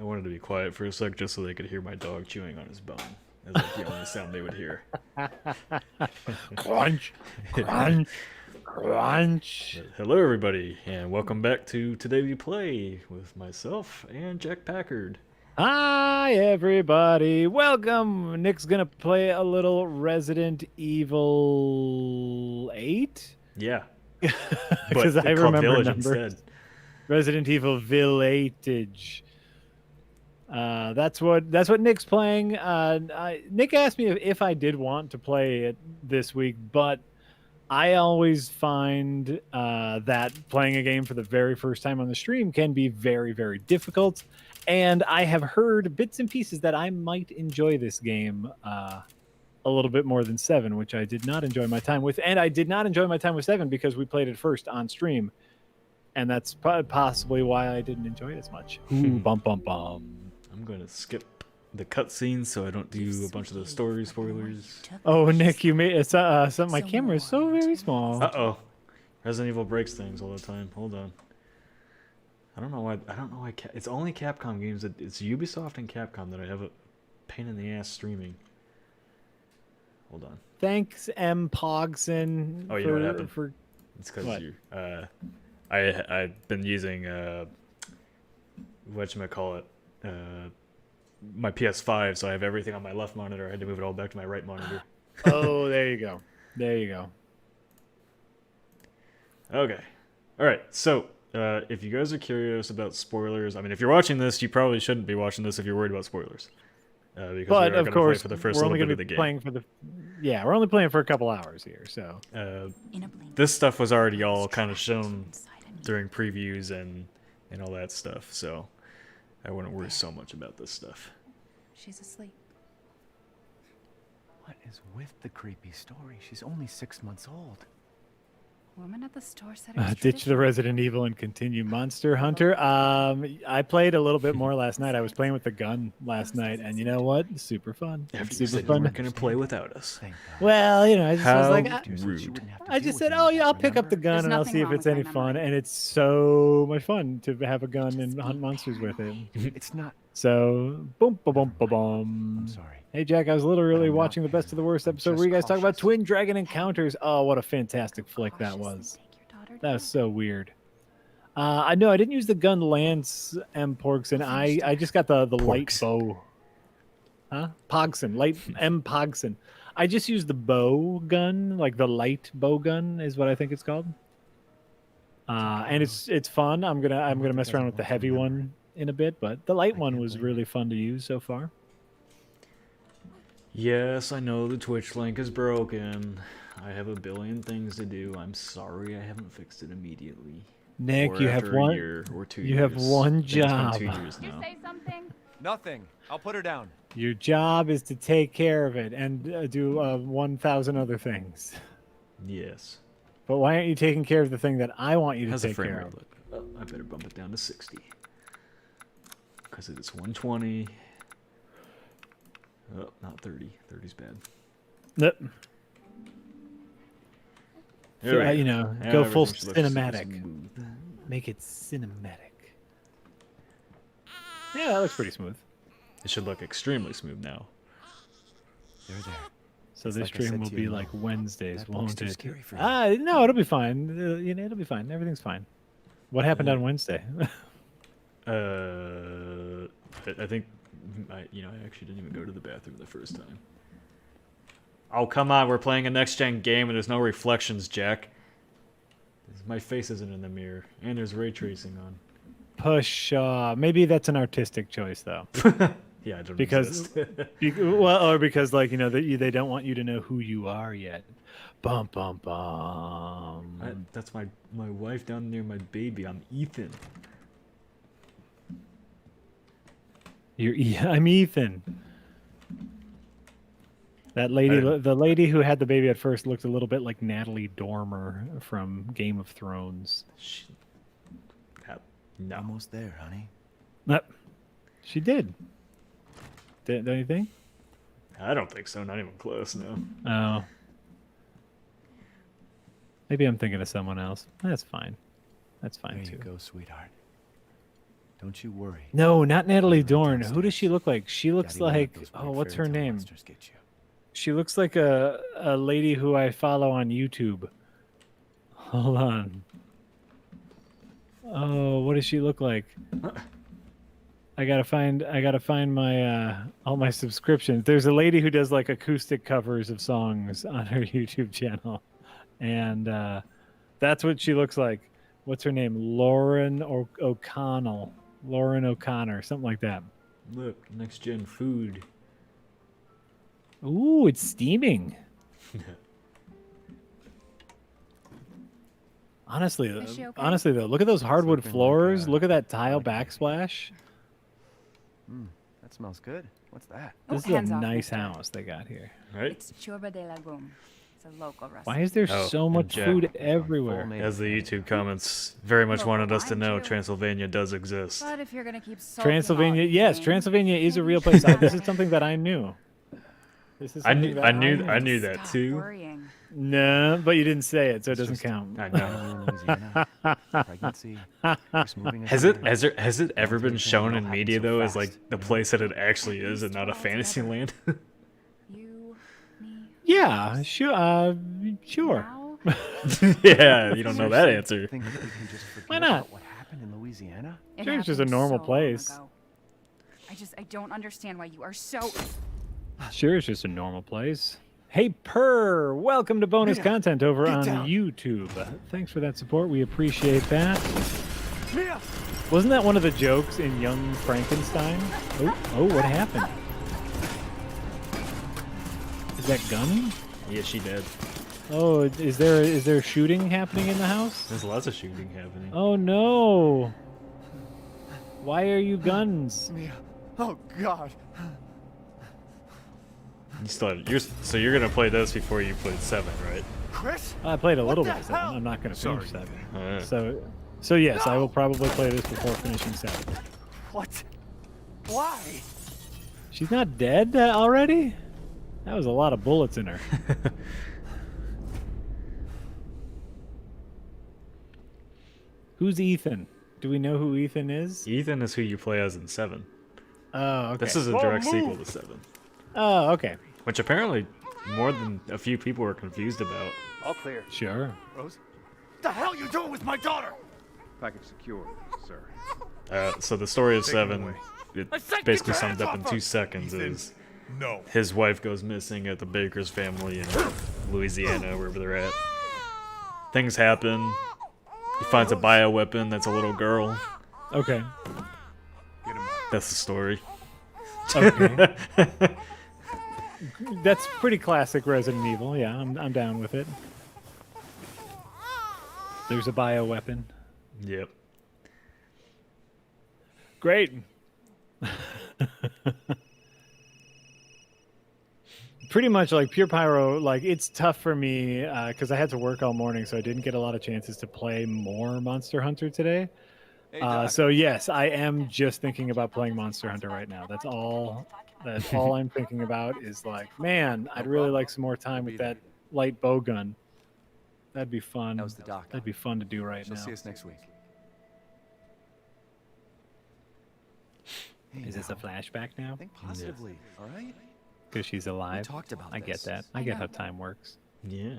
I wanted to be quiet for a sec just so they could hear my dog chewing on his bone. That's like the only sound they would hear. Crunch, crunch, crunch. But hello, everybody, and welcome back to Today We Play with myself and Jack Packard. Hi, everybody. Welcome. Nick's going to play a little Resident Evil 8. Yeah, Because but I called remember Village numbers. instead. Resident Evil Village. That's what Nick's playing. Nick asked me if I did want to play it this week, but I always find that playing a game for the very first time on the stream can be very, very difficult. And I have heard bits and pieces that I might enjoy this game a little bit more than 7, which I did not enjoy my time with. And I did not enjoy my time with 7 because we played it first on stream. And that's possibly why I didn't enjoy it as much. Ooh, bum, bum, bum. I'm going to skip the cutscenes so I don't do a bunch of the story spoilers. Oh, Nick, you made my camera is so very small. Uh-oh. Resident Evil breaks things all the time. Hold on. I don't know why. It's only Capcom games. It's Ubisoft and Capcom that I have a pain in the ass streaming. Hold on. Thanks, M. Pogson. Oh, you know what happened? It's because you. I've been using whatchamacallit, my PS5, so I have everything on my left monitor. I had to move it all back to my right monitor. Oh, there you go. There you go. Okay. All right. So, if you guys are curious about spoilers, I mean, if you're watching this, you probably shouldn't be watching this if you're worried about spoilers. Because but of course, play for the first we're only little going bit to of be the game. playing for the. Yeah, we're only playing for a couple hours here, so. This stuff was already all kind of shown during previews and all that stuff, so I wouldn't worry so much about this stuff. She's asleep. What is with the creepy story? She's only 6 months old. Woman at the store said it was Ditch the traditional. Resident Evil and continue Monster Hunter. I played a little bit more last night. I was playing with the gun last night, and you know what? Super fun. After you Super said you fun. weren't going to play without us. Thank God. Well, you know, I just was like, rude. I just said, oh yeah, I'll pick up the gun There's and I'll nothing see if wrong it's with any my fun. memory. And it's so much fun to have a gun and hunt monsters with it. It's not. So, boom, ba boom, ba boom. I'm sorry. Hey Jack, I was literally I'm not watching the Best of the Worst I'm episode just where you guys talk about cautious. Twin Dragon Encounters. Oh, what a fantastic flick that Cautiously was. take your daughter That was down. so weird. I know I didn't use the gun Lance M. Porgson. I just got the light Porks. bow. Huh? Pogson. Light M. Pogson. I just used the bow gun, like the light bow gun is what I think it's called. And it's fun. I'm gonna mess around with the heavy one in a bit, but the light one was really fun to use so far. Yes, I know the Twitch link is broken. I have a billion things to do. I'm sorry I haven't fixed it immediately. Nick, Or you have after a one. year or 2 you years. have one I think it's been job. 2 years now. something? Nothing. I'll put her down. Your job is to take care of it and do 1,000 other things. Yes. But why aren't you taking care of the thing that I want you to How's the take frame care rate of? look? Oh, I better bump it down to 60. Because it is 120. Oh, not 30. 30's bad. Nope. There we go. You know, Now go full everything should look super cinematic. smooth. Make it cinematic. Yeah, that looks pretty smooth. It should look extremely smooth now. They're there. So It's this like I stream said will to be you, like Wednesdays, that book's won't too it? scary for you. No, it'll be fine. You know, it'll be fine. Everything's fine. What happened on Wednesday? I think, I actually didn't even go to the bathroom the first time. Oh, come on. We're playing a next-gen game and there's no reflections, Jack. My face isn't in the mirror. And there's ray tracing on. Push. Maybe that's an artistic choice, though. Yeah, I don't Because- exist. Or because, like, you know, they don't want you to know who you are yet. Bum, bum, bum. That's my wife down near my baby. I'm Ethan. I'm Ethan. That lady, the lady who had the baby at first, looked a little bit like Natalie Dormer from Game of Thrones. No. Almost there, honey. Yep, she did. Don't you think? I don't think so. Not even close, no. Oh, maybe I'm thinking of someone else. That's fine. That's fine There too. you go, sweetheart. Don't you worry. No, not Natalie Right Dorn. Who does downstairs. she look like? She looks Daddy won't let like, those oh, weird what's fairy her tale name? monsters get you. She looks like a lady who I follow on YouTube. Hold on. Oh, what does she look like? I gotta find my all my subscriptions. There's a lady who does like acoustic covers of songs on her YouTube channel, and that's what she looks like. What's her name? O'Connell. Lauren O'Connor, something like that. Look, next gen food. Ooh, it's steaming. Honestly, Is she okay? honestly though, look at those hardwood Something like, floors. Look at that tile like a- backsplash. That smells good. What's that? Oh, This is a hands off, nice mister. house they got here. Right? It's Churba de Lagum. It's a local restaurant. Why is there Oh, so and much Jack. food Full everywhere? name. As the YouTube comments very much Local wanted us to wine, know, too. Transylvania does exist. But if you're gonna keep salting Transylvania, all the yes, things, Transylvania is a maybe real you place. should This try is something that I knew. This is I something knew, that I knew, I to knew that stop too. worrying. No, but you didn't say it, so it doesn't Just- count. I know. Family in Louisiana, pregnancy, just moving Has us it here. has it ever been Everything shown all in happened media so though as fast, like the you know? place that it actually is and not a fantasy land? You, me, Yeah, sure. Sure. now? Yeah, you don't know that answer. Think that we can just forget Why not? about what happened in Louisiana? It Sure, it's just a happened normal so long place. ago. I don't understand why you are so. Sure, it's just a normal place. Hey, Purr! Welcome to bonus Mia, content over get on down. YouTube. Thanks for that support. We appreciate that. Mia! Wasn't that one of the jokes in Young Frankenstein? Oh, what happened? Is that gun? Yeah, she did. Oh, is there shooting happening in the house? There's lots of shooting happening. Oh no! Why are you guns? Mia! Oh God! So you're gonna play this before you played 7, right? Chris? I played a little the bit of 7. hell? I'm not going to finish Sorry. 7. So yes, I will probably play this before finishing 7. What? Why? She's not dead already? That was a lot of bullets in her. Who's Ethan? Do we know who Ethan is? Ethan is who you play as in 7. Oh, okay. This is a direct sequel to 7, Oh, okay. which apparently more than a few people were confused about. All clear. Sure. Rose? The hell you doing with my daughter? Package secure, sir. So the story of Take him 7, away. it I said basically get your summed hands up in off 2 her! seconds Ethan. is No. his wife goes missing at the Baker's family in Louisiana, wherever they're at. Things happen. He finds a bioweapon that's a little girl. Okay. Get him out. That's the story. Okay. That's pretty classic Resident Evil. Yeah, I'm down with it. There's a bioweapon. Yep. Great. Pretty much like Pure Pyro, like it's tough for me because I had to work all morning, so I didn't get a lot of chances to play more Monster Hunter today. So yes, I am just thinking about playing Monster Hunter right now. That's all. That's all I'm thinking about is like, man, I'd really like some more time with that light bow gun. That'd be fun. That was the doc. That'd be fun to do right She'll now. see us next week. Hey, Is this a now, flashback now? think positively, all right? Because she's alive. talked about I get this. that. I I get know. how time works. Yeah.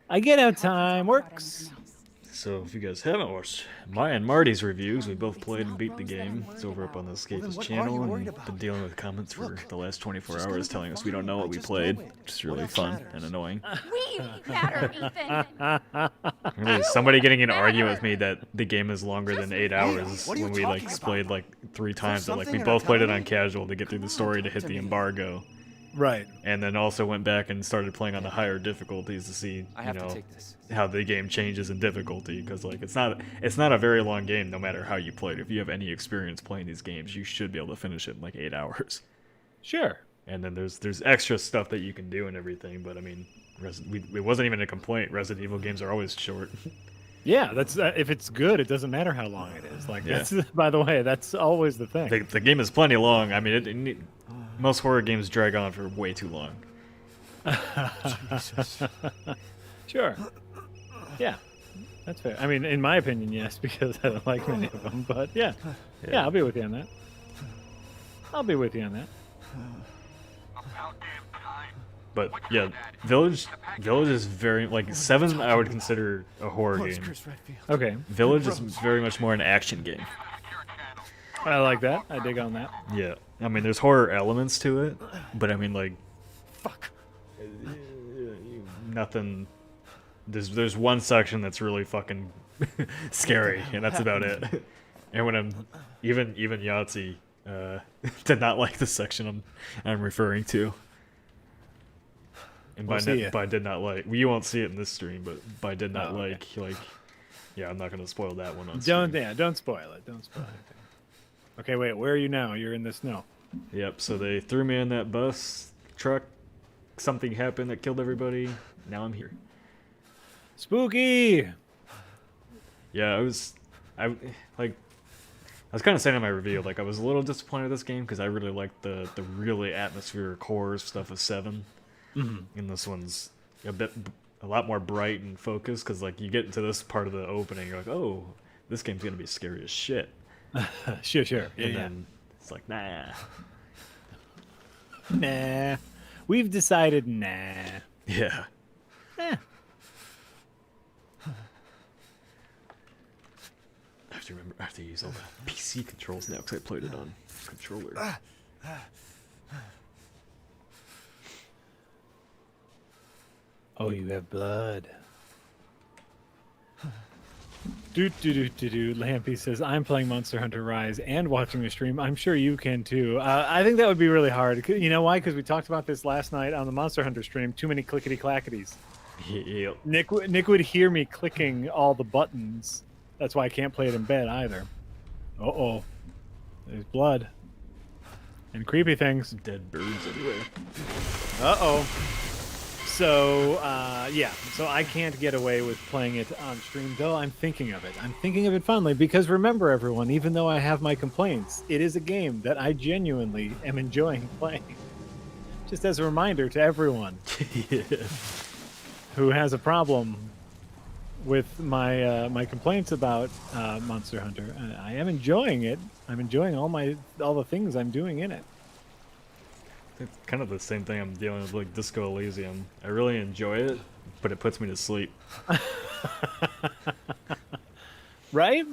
I get how Hard to time talk about works. anything else. So if you guys haven't watched my and Marty's reviews, we both played and beat the game. It's over up on the then Escapist what are you channel, and worried been about? dealing with comments for Look, the last 24 she's gonna hours be telling us we fine. don't know I what we just played, know it. which is What really else fun matters? and annoying. We matter, Ethan. There's somebody getting in an argument with me that the game is longer than 8 hours What are you when we like talking played about? like 3 times. But like something we in our both played it on economy? casual to get through the story to talk hit to the me. embargo, Right. and then also went back and started playing on the higher difficulties to see I you have to know take this. how the game changes in difficulty, because like it's not a very long game no matter how you play it. If you have any experience playing these games, you should be able to finish it in like 8 hours. Sure. And then there's extra stuff that you can do and everything, but I mean it wasn't even a complaint. Resident Evil games are always short. Yeah, that's if it's good, it doesn't matter how long it is. Like Yeah. that's by the way, that's always the thing. The game is plenty long. I mean most horror games drag on for way too long. Sure. Yeah. That's fair. I mean, in my opinion, yes, because I don't like many of them. But yeah, I'll be with you on that. I'll be with you on that. But yeah, Village is very like 7. I would consider a horror game. Okay, Village is very much more an action game. I like that. I dig on that. Yeah, I mean, there's horror elements to it, but I mean, like, nothing. There's one section that's really fucking scary, and that's about it. And when even Yahtzee did not like the section I'm referring to. And by did not like, you won't see it in this stream, but by did not like, yeah, I'm not gonna spoil that one on stream. Don't spoil it. Don't spoil it. Okay, wait, where are you now? You're in the snow. Yep. So they threw me in that bus truck. Something happened that killed everybody. Now I'm here. Spooky. Yeah, I was kind of saying in my review, like, I was a little disappointed with this game because I really liked the really atmospheric horror stuff of 7. Mm-hmm. And this one's a lot more bright and focused because, like, you get into this part of the opening, you're like, oh, this game's gonna be scary as shit. Sure. And then it's like, nah. Nah. We've decided nah. Yeah. Eh. I have to use all the PC controls now because I played it on controller. Oh, you have blood. Lampy says, I'm playing Monster Hunter Rise and watching the stream. I'm sure you can too. I think that would be really hard. You know why? Because we talked about this last night on the Monster Hunter stream. Too many clickety-clackities. Yep. Nick would hear me clicking all the buttons. That's why I can't play it in bed either. Uh-oh. There's blood. And creepy things. Dead birds everywhere. Uh-oh. So, yeah. So I can't get away with playing it on stream, though I'm thinking of it. I'm thinking of it fondly because remember, everyone, even though I have my complaints, it is a game that I genuinely am enjoying playing. Just as a reminder to everyone who has a problem with my my complaints about Monster Hunter. I am enjoying it. I'm enjoying all the things I'm doing in it. It's kind of the same thing I'm dealing with, like Disco Elysium. I really enjoy it, but it puts me to sleep. Right?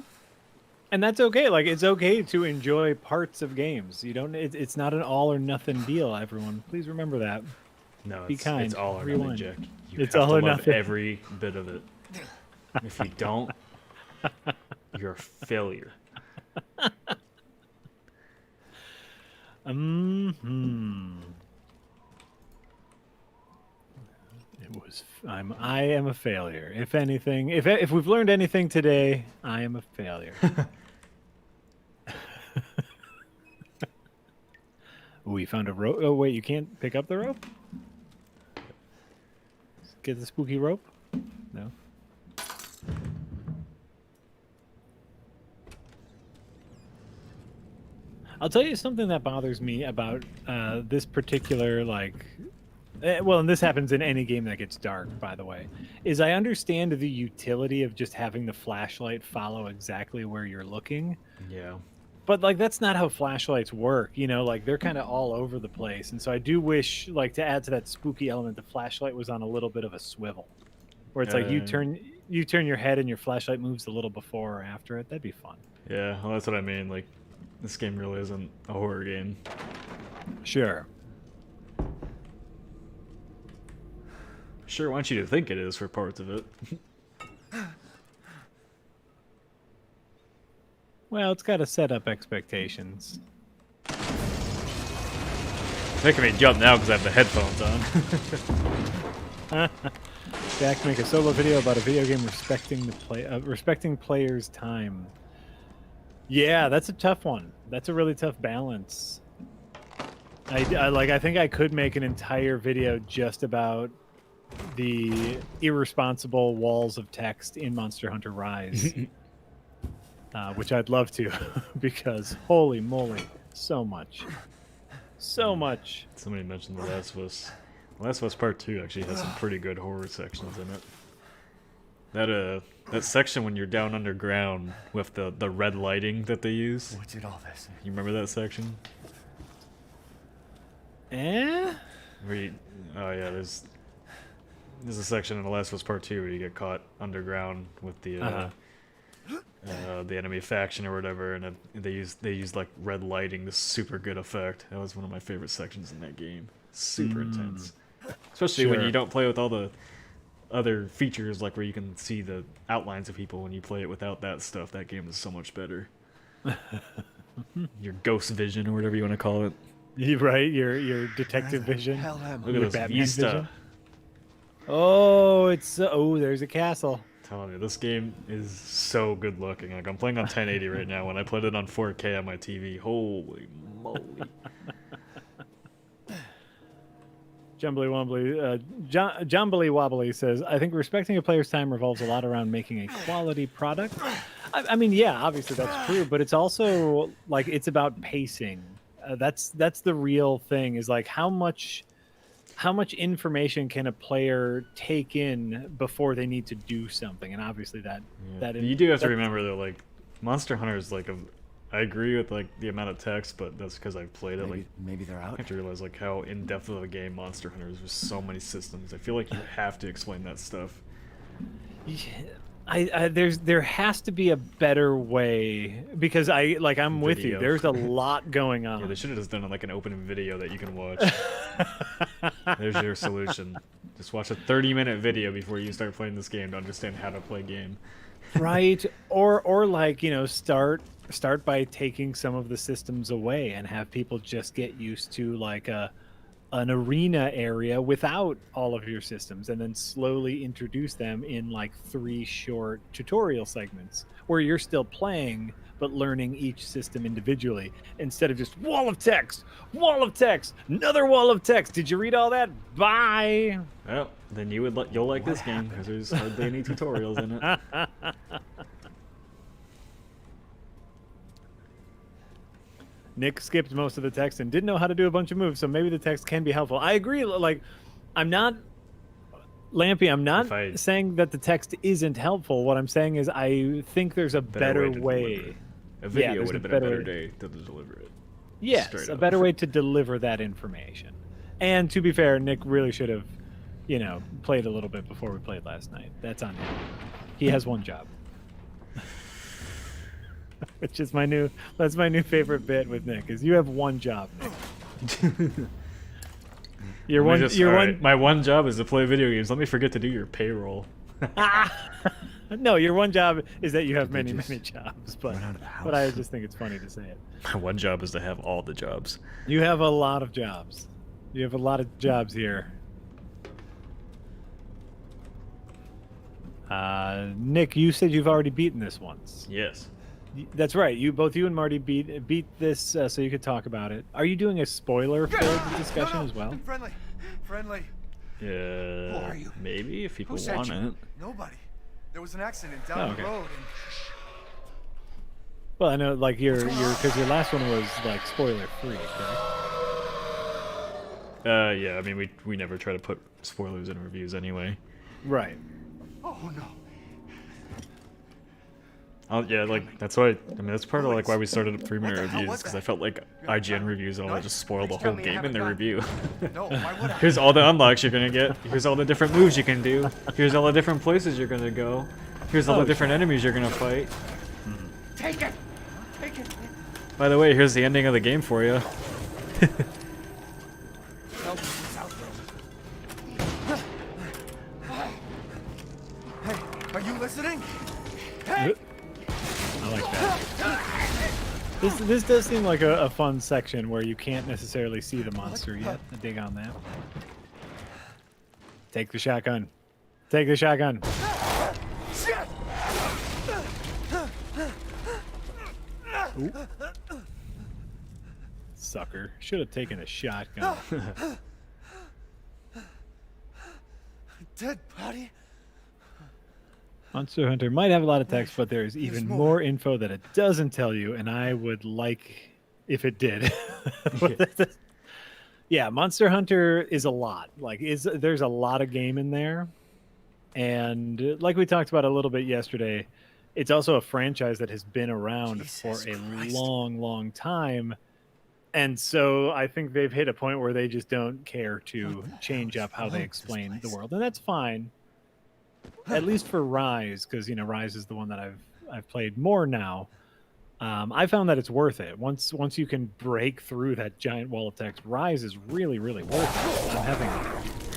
And that's okay. Like, it's okay to enjoy parts of games. You don't. It's not an all or nothing deal. Everyone, please remember that. No, Be kind. it's all or Rewind. nothing, Jack. You It's have all to or love nothing. every bit of it. If you don't, you're a failure. I am a failure. If anything, if we've learned anything today, I am a failure. We found a rope. Oh wait, you can't pick up the rope? Get the spooky rope? No. I'll tell you something that bothers me about this particular, like, well, and this happens in any game that gets dark, by the way, is I understand the utility of just having the flashlight follow exactly where you're looking. Yeah. But, like, that's not how flashlights work, you know? Like, they're kind of all over the place. And so I do wish, like, to add to that spooky element, the flashlight was on a little bit of a swivel. Where it's like you turn your head and your flashlight moves a little before or after it. That'd be fun. Yeah, well, that's what I mean. Like, this game really isn't a horror game. Sure. Sure want you to think it is for parts of it. Well, it's got to set up expectations. It's making me jump now because I have the headphones on. Jack, make a solo video about a video game respecting players' time. Yeah, that's a tough one. That's a really tough balance. I think I could make an entire video just about the irresponsible walls of text in Monster Hunter Rise, which I'd love to, because holy moly, so much. Somebody mentioned The Last of Us. The Last of Us Part 2 actually has some pretty good horror sections in it. That section when you're down underground with the red lighting that they use. What did all this? You remember that section? Eh? Where you, oh yeah, there's a section in The Last of Us Part 2 where you get caught underground with the enemy faction or whatever, and they use like red lighting, this super good effect. That was one of my favorite sections in that game. Super intense, especially when Sure. you don't play with all the other features, like where you can see the outlines of people. When you play it without that stuff, that game is so much better. Your ghost vision or whatever you want to call it. You right, your detective vision. Hell am I? Look at this Batman Vista. vision? Oh, it's there's a castle. Telling you, this game is so good looking. Like, I'm playing on 1080 right now. When I played it on 4K on my TV, holy moly! Jumbly Wombly, Jumbly Wobbly says, I think respecting a player's time revolves a lot around making a quality product. I mean, yeah, obviously that's true, but it's also like it's about pacing. That's the real thing. Is like how much information can a player take in before they need to do something, and obviously that You do have to that- remember though, like Monster Hunter is like I agree with like the amount of text, but that's because I've played it. Maybe they're I out. have to realize like how in depth of a game Monster Hunter is with so many systems. I feel like you have to explain that stuff. there has to be a better way, because I'm with you. Video. There's a lot going on. Yeah, they should have just done like an open video that you can watch. There's your solution. Just watch a 30-minute video before you start playing this game to understand how to play a game. Right, or like, start by taking some of the systems away and have people just get used to like an arena area without all of your systems, and then slowly introduce them in like 3 short tutorial segments where you're still playing but learning each system individually, instead of just wall of text, another wall of text. Did you read all that? Bye. Well, then you'll like this game because there's hardly any tutorials in it. Nick skipped most of the text and didn't know how to do a bunch of moves, so maybe the text can be helpful. I agree. Like, I'm not, Lampy, I'm not saying that the text isn't helpful. What I'm saying is I think there's a better way. A video there's would have a been a better- better day to deliver it. Yes, Straight a up. better way to deliver that information. And to be fair, Nick really should have, played a little bit before we played last night. That's on him. He has one job. Which is that's my new favorite bit with Nick, is you have one job, Nick. My one job is to play video games. Let me forget to do your payroll. No, your one job is that you have Did they many just jobs, but run out of the but I house? just think it's funny to say it. My one job is to have all the jobs. You have a lot of jobs. You have a lot of jobs here. Nick, you said you've already beaten this once. Yes. That's right. Both you and Marty beat this, so you could talk about it. Are you doing a spoiler-filled discussion as well? Friendly. Yeah. Who are you? Maybe if people Who sent want you? it. Nobody. There was an accident down Oh, okay. the road, and Well, I know, like because your last one was like spoiler-free, correct? Yeah. I mean, we never try to put spoilers in reviews anyway. Right. oh no. Yeah, like that's why. I mean, that's part of like why we started What preliminary the hell reviews, was because I that? felt like IGN reviews all just spoil the Please tell whole me I game in haven't their got- review. No, why would I? Here's all the unlocks you're gonna get. Here's all the different moves you can do. Here's all the different places you're gonna go. Here's all the different enemies you're gonna fight. Take it. Take it. By the way, here's the ending of the game for you. Help me out there. Hey, are you listening? Hey. I like that. This does seem like a fun section where you can't necessarily see the monster yet. I dig on that. Take the shotgun. Take the shotgun. Shit. Ooh. Sucker. Should have taken a shotgun. Dead body. Monster Hunter might have a lot of text, but there's even more. more info that it doesn't tell you, and I would like if it did. Yeah, Monster Hunter is a lot. Like, there's a lot of game in there. And like we talked about a little bit yesterday, it's also a franchise that has been around for Jesus a Christ. long time. And so I think they've hit a point where they just don't care to What the hell change is up how wrong they with this explain the place? world. And that's fine. At least for Rise, because Rise is the one that I've played more now. I found that it's worth it. Once you can break through that giant wall of text, Rise is really worth it. I'm having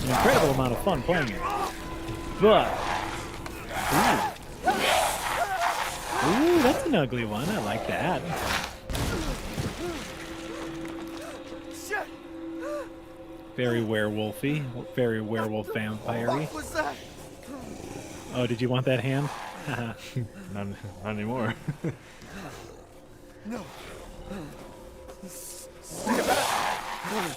an incredible amount of fun playing it. But ooh, that's an ugly one. I like that. Shit! Very werewolfy, very werewolf vampire-y. What was that? Oh, did you want that hand? Not anymore. No. Stick it back.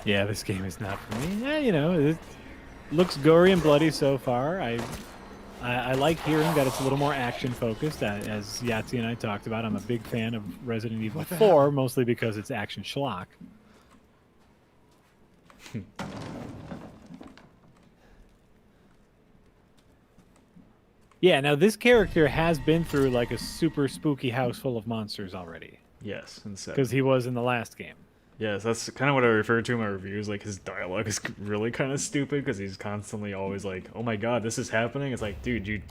Yeah, this game is not for me. Yeah, it looks gory and bloody so far. I like hearing that it's a little more action focused, as Yahtzee and I talked about. I'm a big fan of Resident Evil 4, mostly because it's action schlock. Yeah, now this character has been through like a super spooky house full of monsters already, Yes, and so because he was in the last game. yes, that's kind of what I referred to in my reviews. Like his dialogue is really kind of stupid because he's constantly always like, "Oh my god, this is happening." It's like, dude, you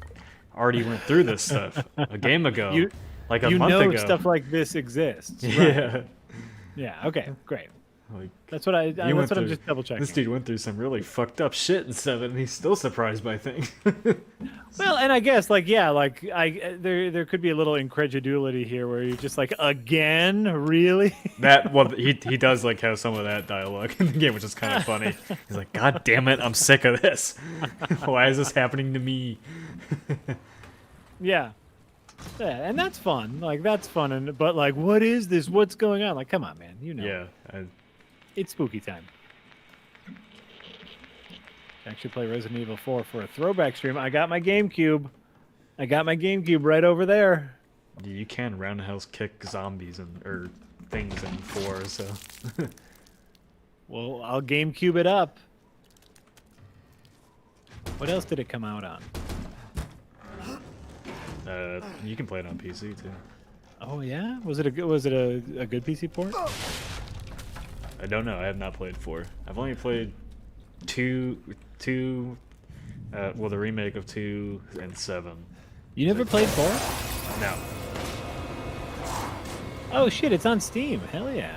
already went through this stuff a game ago, You- like a You month know ago. stuff like this exists. Right? Yeah, Yeah. Okay. Great. like That's what you that's went what I'm through- just double checking. this dude went through some really fucked up shit in 7, and he's still surprised by things. Well, and I guess there could be a little incredulity here where you're just like, again, really? He does like have some of that dialogue in the game, which is kind of funny. He's like, "God damn it, I'm sick of this. Why is this happening to me?" Yeah. Yeah, and that's fun. Like that's fun, but like, what is this? What's going on? Like, come on, man. Yeah, It's spooky time. Actually, play Resident Evil 4 for a throwback stream. I got my GameCube. Right over there. you can roundhouse kick zombies or things in 4, so Well, I'll GameCube it up. What else did it come out on? you can play it on PC too. Oh yeah, was it a good PC port? I don't know. I have not played 4. I've only played 2, the remake of 2 and 7. You never played 4? No. Oh shit, it's on Steam. Hell yeah.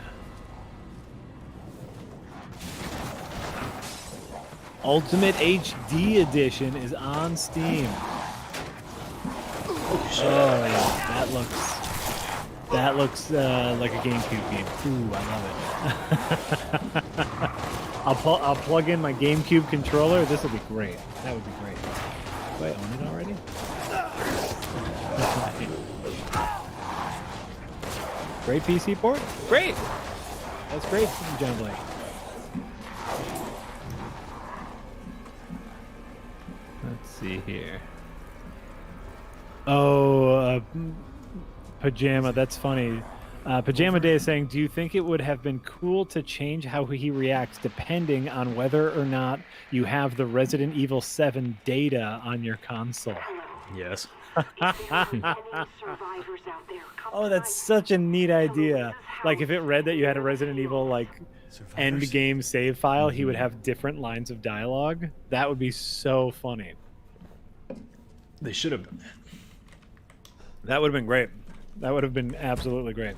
Ultimate HD Edition is on Steam. Oh yeah, that looks like a GameCube game. Ooh, I love it. I'll plug in my GameCube controller. This will be great. That would be great. Do I own it already? Great PC port? Great! That's great, John Blake. Let's see here. Oh, Pajama, that's funny. Pajama Day is saying, do you think it would have been cool to change how he reacts depending on whether or not you have the Resident Evil 7 data on your console? Yes. Oh, that's such a neat idea. Like if it read that you had a Resident Evil like end game save file, he would have different lines of dialogue. That would be so funny. They should have done that. That would have been great. That would have been absolutely great.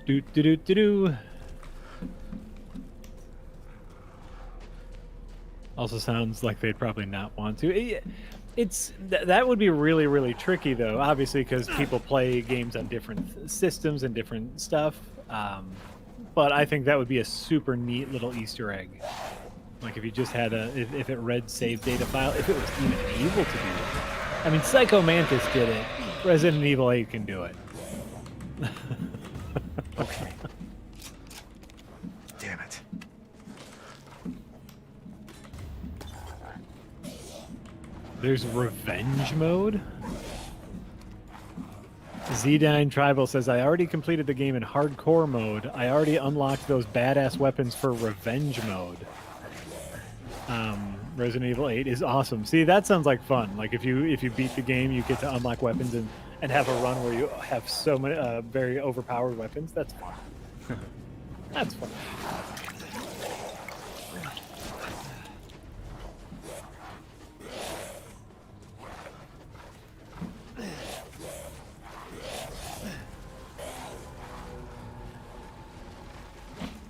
Do do do do do. Also sounds like they'd probably not want to. That would be really tricky though. Obviously, because people play games on different systems and different stuff. But I think that would be a super neat little Easter egg. Like if you just had if it read save data file, if it was even able to do it. I mean, Psycho Mantis did it. Resident Evil 8 can do it. Okay. Damn it. There's revenge mode. Z9 Tribal says, I already completed the game in hardcore mode. I already unlocked those badass weapons for revenge mode. Resident Evil 8 is awesome. See, that sounds like fun. Like if you beat the game, you get to unlock weapons and have a run where you have so many very overpowered weapons. That's fun. That's fun.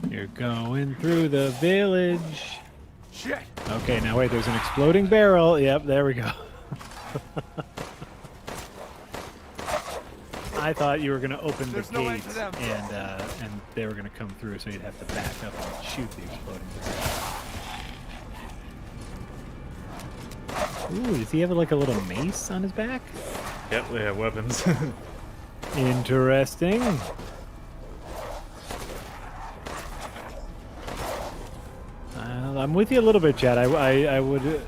You're going through the village. Shit! Okay, now wait, there's an exploding barrel. Yep, there we go. I thought you were going to open There's the no way gate to them. and they were going to come through, so you'd have to back up and shoot the exploding barrel. Ooh, does he have like a little mace on his back? Yep, they have weapons. Interesting. I'm with you a little bit, Chad. I would. We're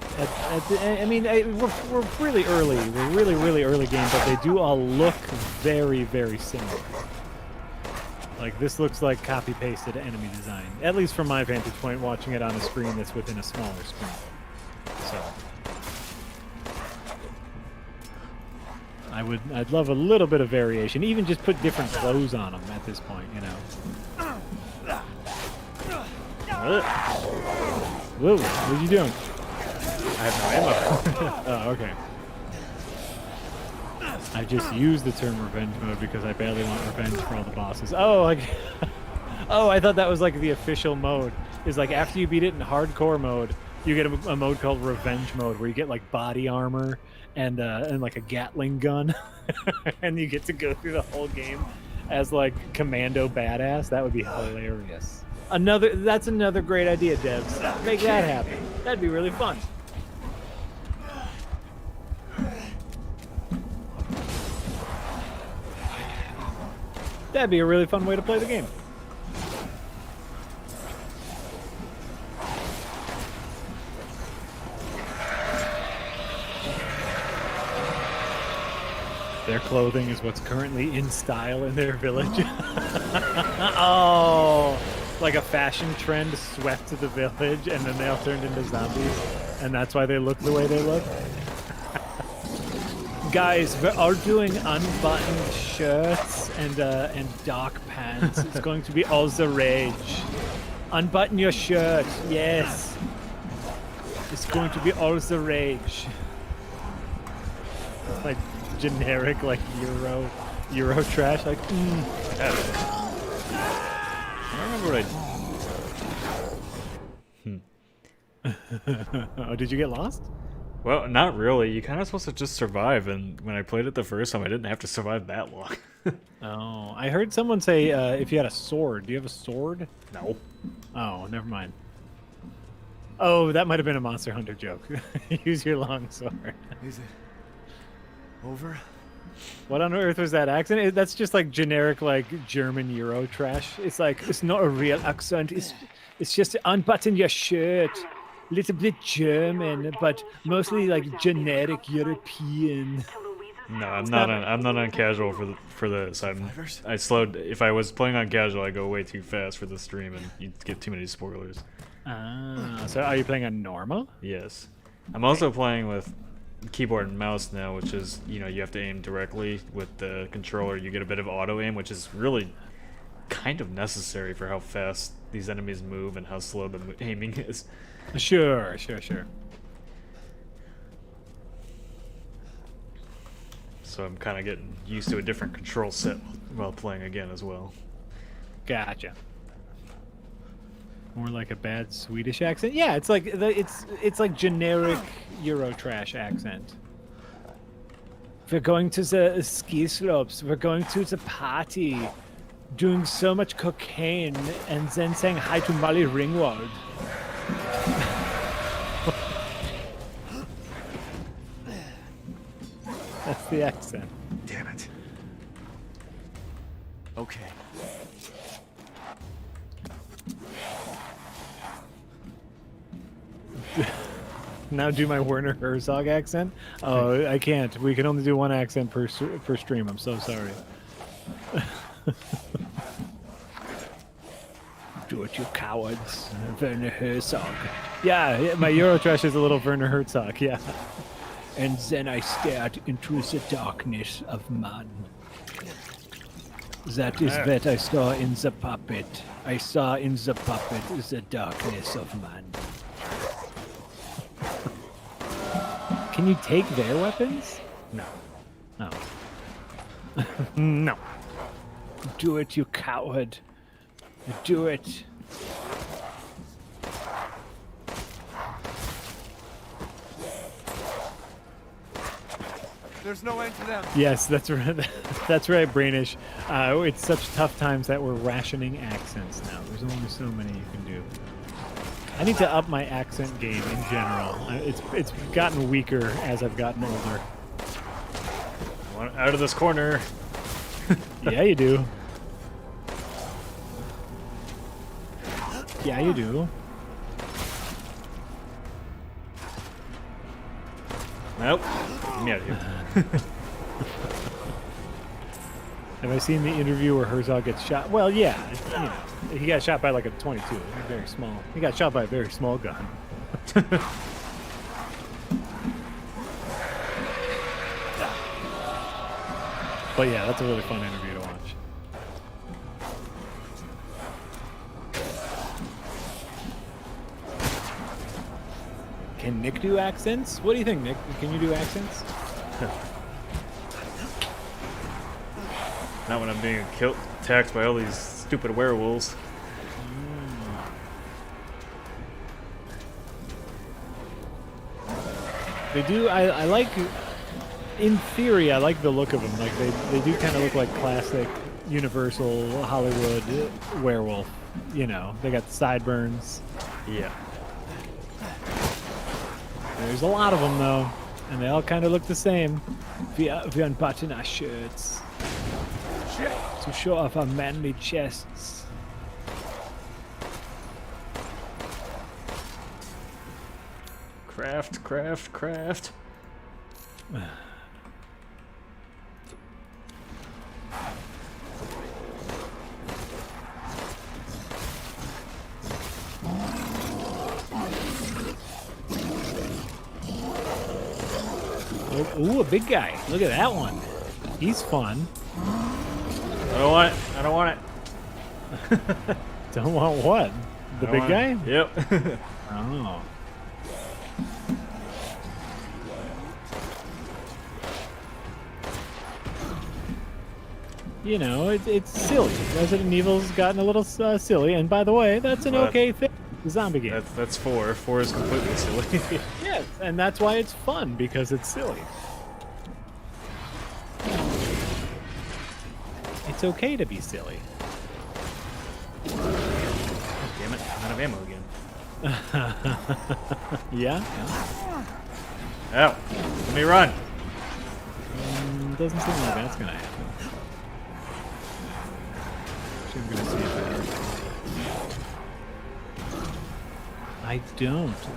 really early. We're really early game, but they do all look very similar. Like this looks like copy pasted enemy design, at least from my vantage point, watching it on a screen that's within a smaller screen. So I'd love a little bit of variation. Even just put different clothes on them at this point, you know. Whoa, what are you doing? I have no ammo. Oh, okay. I just used the term revenge mode because I badly want revenge for all the bosses. Oh, like, oh, I thought that was like the official mode. Is like after you beat it in hardcore mode, you get a mode called revenge mode where you get like body armor and like a Gatling gun, and you get to go through the whole game as like commando badass. That would be hilarious. That's another great idea, devs. Make that happen. That'd be really fun. That'd be a really fun way to play the game. Their clothing is what's currently in style in their village. Oh, like a fashion trend swept to the village, and then they all turned into zombies, and that's why they look the way they look. Guys, we're all doing unbuttoned shirts and dark pants. It's going to be all the rage. Unbutton your shirt, yes. It's going to be all the rage. Like generic, like Euro trash. Like, I don't remember what I. Oh, did you get lost? Well, not really. You kind of supposed to just survive, and when I played it the first time, I didn't have to survive that long. Oh, I heard someone say if you had a sword. Do you have a sword? No. Oh, never mind. Oh, that might have been a Monster Hunter joke. Use your long sword. Is it over? What on earth was that accent? That's just like generic, like German Euro trash. It's like it's not a real accent. It's just unbutton your shirt. Little bit German, but mostly like generic European. No, I'm not on casual for this. I slowed. If I was playing on casual, I go way too fast for the stream, and you get too many spoilers. Ah, so are you playing on normal? Yes, I'm also playing with keyboard and mouse now, which is you have to aim directly with the controller. You get a bit of auto aim, which is really kind of necessary for how fast these enemies move and how slow the aiming is. Sure. So I'm kind of getting used to a different control set while playing again as well. Gotcha. More like a bad Swedish accent. Yeah, it's like it's like generic Euro trash accent. We're going to the ski slopes. We're going to the party, doing so much cocaine, and then saying hi to Molly Ringwald. That's the accent. Damn it. Okay. now do my Werner Herzog accent. Oh, I can't. We can only do one accent per stream. I'm so sorry. Do it, you cowards. Werner Herzog. Yeah, my Eurotrash is a little Werner Herzog, yeah. And then I stared into the darkness of man. That is what I saw in the puppet. I saw in the puppet the darkness of man. Can you take their weapons? No. No. No. Do it, you coward. Do it. There's no end to them. Yes, that's right. That's right, Brainish. It's such tough times that we're rationing accents now. There's only so many you can do. I need to up my accent game in general. It's gotten weaker as I've gotten older. I want out of this corner. Yeah, you do. Yeah, you do. Nope. I'm out of here. Have I seen the interview where Herzog gets shot? Well, yeah. You know, he got shot by like a 22. Very small. He got shot by a very small gun. But yeah, that's a really fun interview to watch. Can Nick do accents? What do you think, Nick? Can you do accents? Not when I'm being attacked by all these stupid werewolves. They do. I like. In theory, I like the look of them. Like they do kind of look like classic Universal Hollywood werewolf. You know, they got the sideburns. Yeah. There's a lot of them though, and they all kind of look the same. We unbutton our shirts to show off our manly chests. Craft, craft, craft. Oh, ooh, a big guy. Look at that one. He's fun. I don't want it. I don't want it. Don't want what? The I big don't guy? want it. Yep. Oh. You know, it's silly. Resident Evil's gotten a little silly, and by the way, that's an Well, okay thing. The zombie game. That's 4. 4 is completely silly. Yes, and that's why it's fun, because it's silly. It's okay to be silly. Damn it! I'm out of ammo again. Yeah? Ow! Let me run. Doesn't seem like that's gonna happen. Actually, I'm gonna see if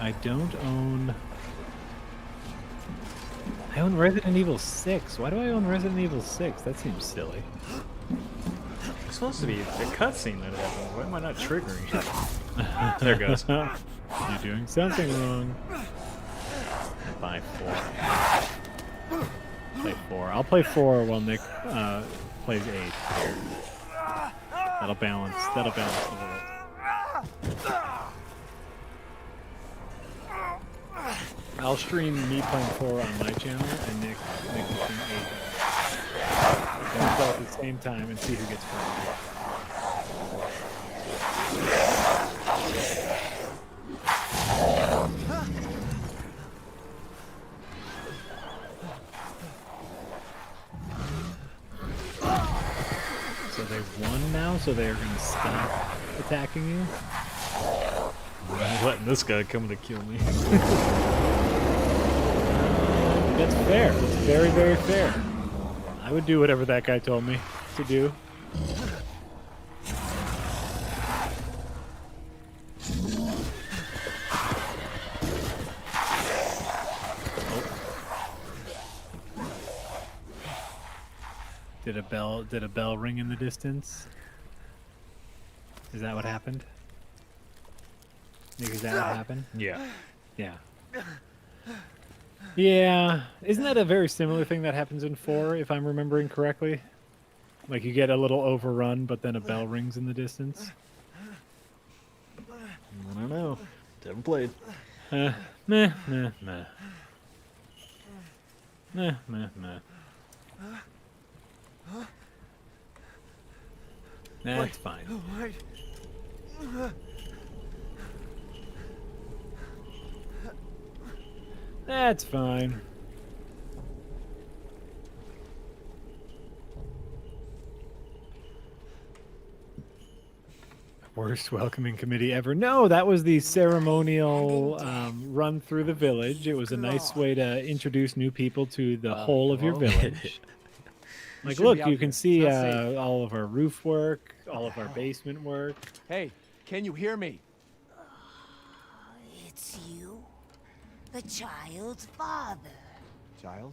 I don't own... I own Resident Evil 6. Why do I own Resident Evil 6? That seems silly. It's supposed to be the cutscene that happened. Why am I not triggering? There it goes. You're doing something wrong. Buy 4. Play 4. I'll play 4 while Nick plays 8 here. That'll balance the world. I'll stream me playing 4 on my channel and Nick will stream 8. We'll play at the same time and see who gets first. So they've won now, so they're gonna stop attacking you. I'm letting this guy come to kill me. That's fair. That's very, very fair. I would do whatever that guy told me to do. Did a bell ring in the distance? Is that what happened? Nick, is that what happened? Yeah. Yeah. Yeah. Isn't that a very similar thing that happens in 4, if I'm remembering correctly? Like you get a little overrun, but then a bell rings in the distance? I don't know. Haven't played. Meh, meh, meh. Meh, meh, meh. That's fine. Wait. That's fine. Worst welcoming committee ever. No, that was the ceremonial run through the village. It was a nice way to introduce new people to the whole of your village. Like, shouldn't look, be out you here. can It's see not safe. all of our roof work, all of our basement work. Hey, can you hear me? It's you, the child's father. Child?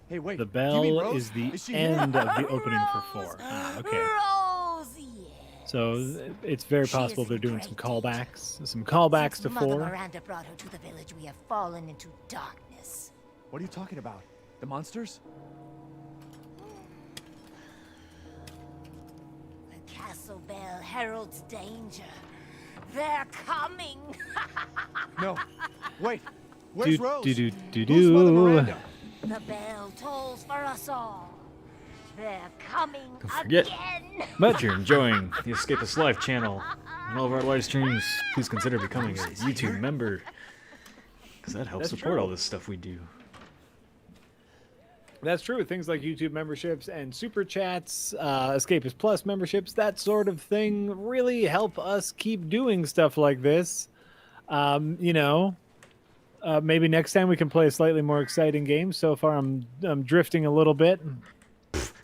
Hey, wait. The do you mean bell Rose? is the she here? end of the opening for 4. Ah, okay. Rose, yes. So it's very She possible is they're in doing great some callbacks to Since Mother 4. Miranda brought her to the village, we have fallen into darkness. What are you talking about? The monsters? The castle bell heralds danger. They're coming. No. Wait. Where's Rose? Do Who's Mother Miranda? The bell tolls for us all. They're coming forget. again. But you're enjoying the Escapist Live channel and all of our live streams, please consider becoming a YouTube member. Because that helps That's support true. all this stuff we do. That's true. Things like YouTube memberships and super chats, Escapist Plus memberships, that sort of thing really help us keep doing stuff like this. You know, maybe next time we can play a slightly more exciting game. So far, I'm drifting a little bit.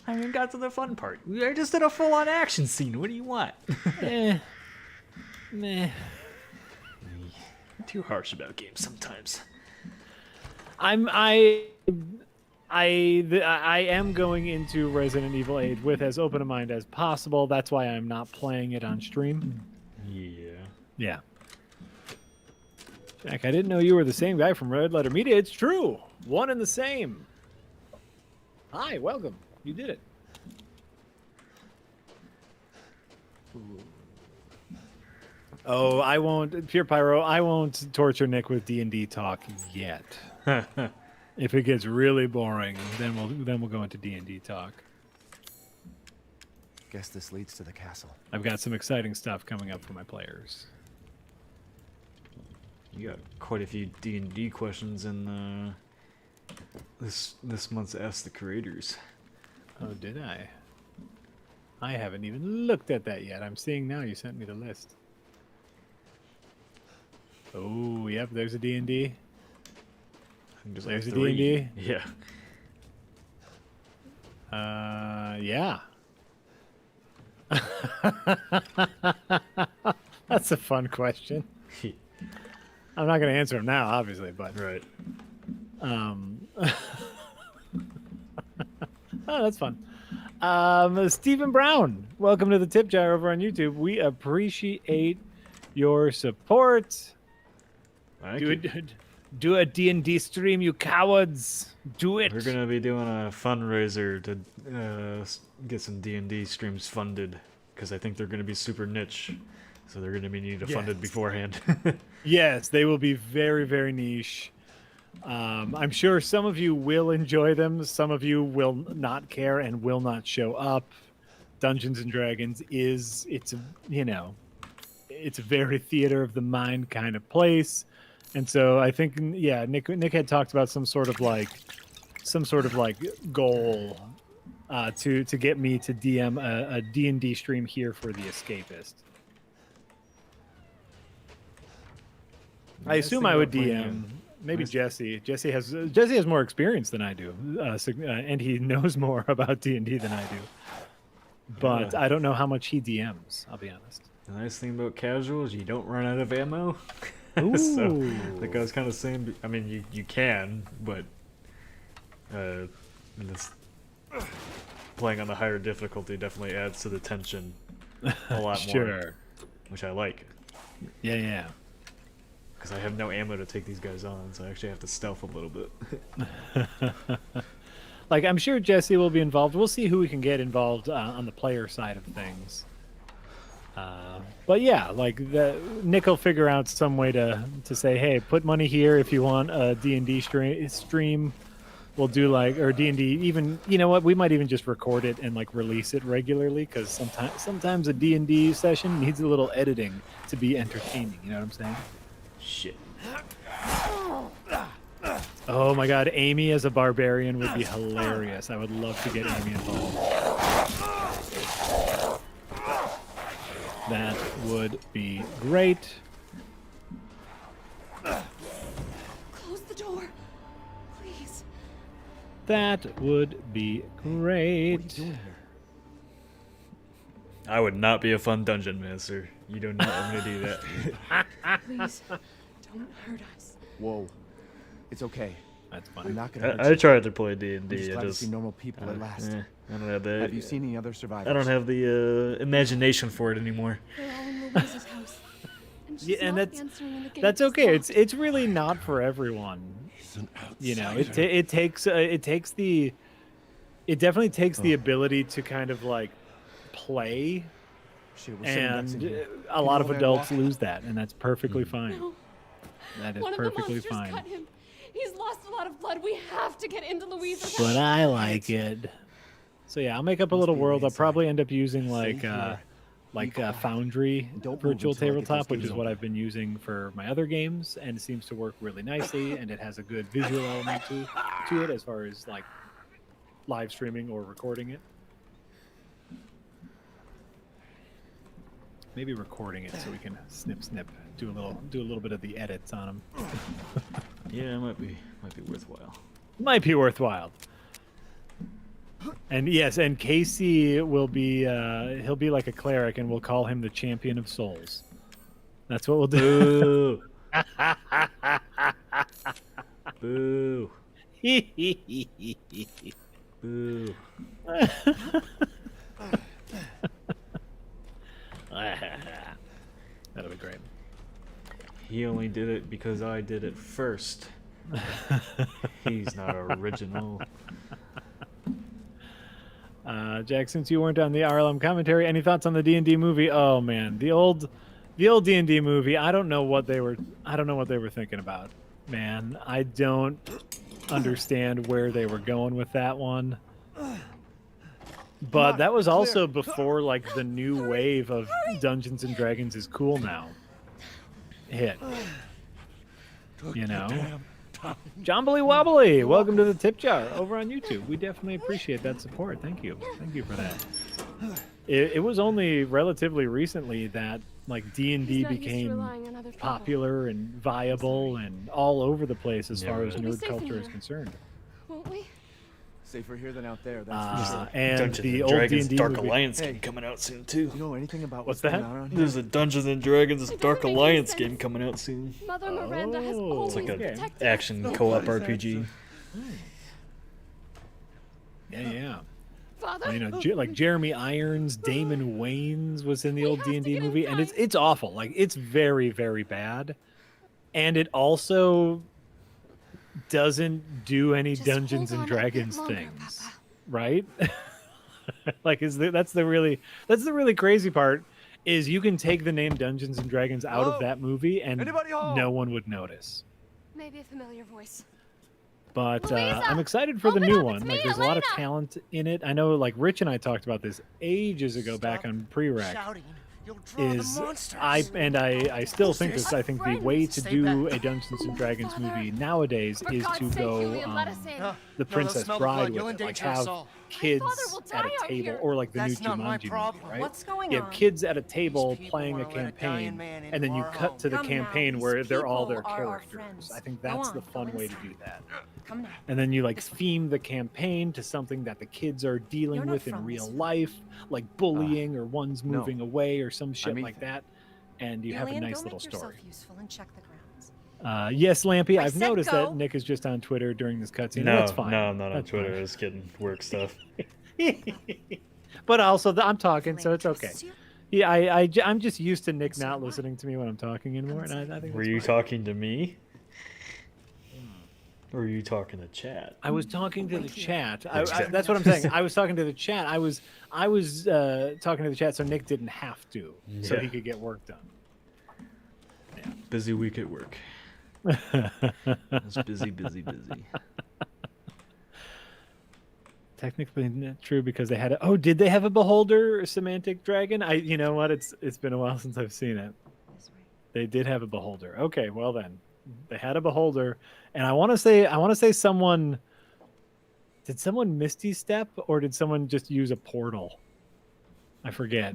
I haven't got to the fun part. I just did a full-on action scene. What do you want? Meh. Too harsh about games sometimes. I am going into Resident Evil 8 with as open a mind as possible. That's why I'm not playing it on stream. Yeah. Yeah. Jack, I didn't know you were the same guy from Red Letter Media. It's true. One and the same. Hi, welcome. You did it. Oh, I won't, Pure Pyro, I won't torture Nick with D&D talk yet. If it gets really boring, then we'll go into D&D talk. Guess this leads to the castle. I've got some exciting stuff coming up for my players. You got quite a few D&D questions in this month's Ask the Creators. Oh, did I? I haven't even looked at that yet. I'm seeing now you sent me the list. Oh, yep, there's a D&D. I think there's There's a 3. D&D? Yeah. Yeah. That's a fun question. I'm not going to answer them now, obviously, but Right. oh, that's fun. Stephen Brown, welcome to the Tip Jar over on YouTube. We appreciate your support. Thank Do you. do a D&D stream, you cowards. Do it. We're gonna be doing a fundraiser to get some D&D streams funded because I think they're gonna be super niche, so they're gonna be needed funded Yes. beforehand. Yes, they will be very, very niche. I'm sure some of you will enjoy them. Some of you will not care and will not show up. Dungeons and Dragons it's a very theater of the mind kind of place. And so I think, yeah, Nick had talked about some sort of like goal to get me to DM a D&D stream here for the Escapist. I Nice assume thing I would about playing DM. Maybe nice- Jesse. Jesse has more experience than I do, and he knows more about D&D than I do. But Yeah. I don't know how much he DMs. I'll be honest. The nice thing about casual is you don't run out of ammo. So Ooh. like I was kind of saying, I mean you can, but this playing on the higher difficulty definitely adds to the tension a lot Sure. more, which I like. Yeah. Because I have no ammo to take these guys on, so I actually have to stealth a little bit. Like, I'm sure Jesse will be involved. We'll see who we can get involved on the player side of things. But yeah, like Nick will figure out some way to say, hey, put money here if you want a D&D stream. We'll do like, or D&D, even, you know what, we might even just record it and like release it regularly, because sometimes a D&D session needs a little editing to be entertaining, you know what I'm saying? Shit. Oh my god, Amy as a barbarian would be hilarious. I would love to get Amy involved. That would be great. Close the door. Please. That would be great. I would not be a fun dungeon master. You do not want me to do that. Please. Don't hurt us. Whoa. It's okay. That's I'm fine. not gonna hurt I you. tried to play I'm D&D. just I glad to just see normal people at last. I don't have the. Have you seen any other survivors? I don't have the imagination for it anymore. They're all in Louise's house. And she's Yeah, and not that's answering when the gate that's is okay. locked. It's really not for everyone. You know, it definitely takes the ability to kind of like play, Shit, we're sitting ducks in and here. a lot of Can you go there and adults walk? lose that, and that's perfectly fine. No. That is One of the perfectly monsters fine. cut him. He's lost a lot of blood. We have to get into Louise's But house. I like it. So yeah, I'll make up a Must little be world. I'll inside. probably end up using like here. Foundry Don't move virtual until I get tabletop, those which gates is what open. I've been using for my other games, and it seems to work really nicely, and it has a good visual element to it as far as like live streaming or recording it. Maybe recording it so we can snip, do a little bit of the edits on them. Yeah, it might be worthwhile. Might be worthwhile. And yes, and Casey will be he'll be like a cleric, and we'll call him the champion of souls. That's what we'll do. Boo. Boo. Boo. That'll be great. He only did it because I did it first. He's not original. Jack, since you weren't on the RLM commentary, any thoughts on the D&D movie? Oh man, the old D&D movie. I don't know what they were thinking about. Man, I don't understand where they were going with that one. But that was also before like the new wave of Dungeons and Dragons is cool now hit. You know? Jombly Wobbly, welcome to the tip jar over on YouTube. We definitely appreciate that support. Thank you for that. It was only relatively recently that like D&D He's not used to became relying on other people. popular and viable and all over the place as far as Yeah. We'll be nerd safe in culture is here. concerned. Won't we? Safer here than out there, that's for sure. And Dungeons the and old Dragons D&D Dark movie. Alliance Hey. game coming out soon too. Do you know anything about What's what's that? going on around here? There's a Dungeons and Dragons It Dark doesn't make any Alliance sense. game coming out soon. Mother Miranda has Oh. always It's like a protected Action us. co-op What is that? RPG. Yeah. Father, You know, like Jeremy Irons, Damon Wayans was in the We old have to D&D get movie, and inside. it's awful. Like it's very, very bad, and it also doesn't do any Just Dungeons hold and on a bit Dragons longer, things, Papa. right? Like that's the really crazy part is you can take the name Dungeons and Dragons out of Hello? that movie and Anybody home? no one would notice. maybe a familiar voice. But Louisa! I'm excited for the Open new up, one. it's Like, me, there's a lot of Elena! talent in it. I know, like Rich and I talked about this ages ago back on pre-rec. Shouting. You'll draw Is the monsters. I still think this. I think the way to Stay do back. a Dungeons and Dragons movie nowadays For is God's to sake, go Julian, let us in. No, the no, Princess they'll smell the Bride blood. with You'll it, like endanger us have all. kids father will at die a out table, here. or like the That's new not my Jumanji problem. movie, right? What's going You on? have kids at a table people playing a wanna let a dying campaign, man and then you into our cut to the home. Come now, campaign these where they're all their people are our characters. friends. I think Go that's on, the go fun way to do inside. that. Come now. And then you like theme the campaign to something that the kids are dealing You're not with in from real this life, like bullying or one's no. moving away or some shit mean- like that. And you have a Alien, nice go little make yourself story. useful and check the grounds. Yes, Lampy, I I've said noticed go. that Nick is just on Twitter during this cutscene. No, That's fine. no, I'm not on That's Twitter. fine. I was kidding. Work stuff. But also, I'm talking, so it's okay. Trust you? Yeah, I'm just used to Nick not listening to me when I'm talking anymore, and I think Were that's you fine. talking to me? Or were you talking to chat? I was talking to the chat. Exactly. That's what I'm saying. I was talking to the chat. I was talking to the chat, so Nick didn't have to, so he Yeah. could get work done. Busy week at work. It's busy. Technically not true because they had a. Oh, did they have a beholder semantic dragon? You know what? It's been a while since I've seen it. They did have a beholder. Okay, well then, they had a beholder, and I want to say someone. Did someone Misty Step or did someone just use a portal? I forget.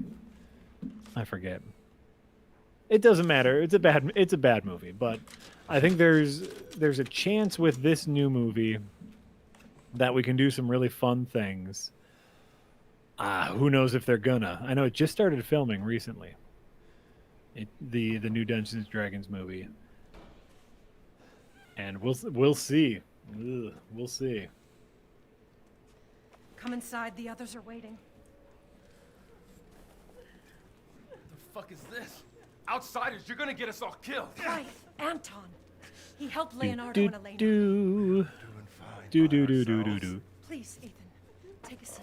It doesn't matter. It's a bad movie, but I think there's a chance with this new movie that we can do some really fun things. Who knows if they're gonna? I know it just started filming recently. The new Dungeons and Dragons movie, and we'll see. We'll see. Come inside, the others are waiting. The fuck is this? Outsiders, you're gonna get us all killed. Right, Anton. He helped Leonardo Do and Elena. do do do do do do do. Please, Ethan, take a seat.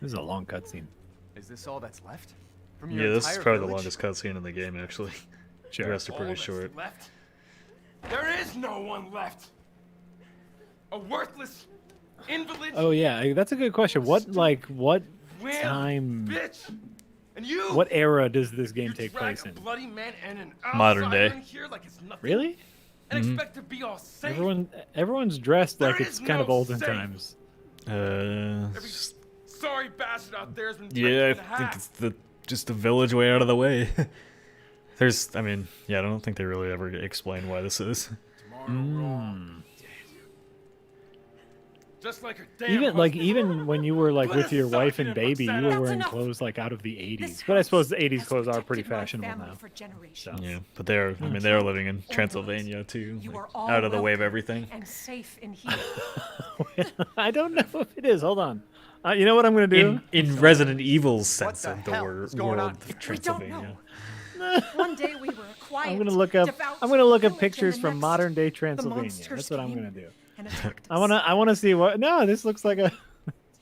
This is a long cutscene. Is this all that's left? From your Yeah, this is entire probably the village? longest cutscene in the game, actually. The rest are All pretty that's short. Left? There is no one left. A worthless invalid. Oh yeah, that's a good question. What Well, time? bitch. And you. What era does this game you take drag place a in? bloody man and an Modern outsider day. in here like it's nothing, Really? And expect to be all safe. Everyone's dressed like There it's is kind of no olden safe. times. Every sorry bastard out there has been Yeah, I tricked in think half. it's just the village way out of the way. I don't think they really ever explain why this is. Tomorrow we're all dead. Just like her damn Even when you were like Put with a your wife sock in and it, baby, you Roxanna. were That's wearing enough. clothes like out of the This 80s. But I suppose the house 80s has clothes are pretty protected my fashionable family now. for generations. Yeah, but they are living in Transylvania too, You like, are all out of the way of welcome everything. and safe in here. I don't know if it is. Hold on. You know what I'm gonna do? In Resident Evil's sense the of the hell is going world on? of We don't Transylvania. know. One day we were a quiet, I'm gonna look up devout village, pictures and the from next, modern day the Transylvania. monsters That's what I'm came gonna do. and attacked I us. wanna see what. No, this looks like a.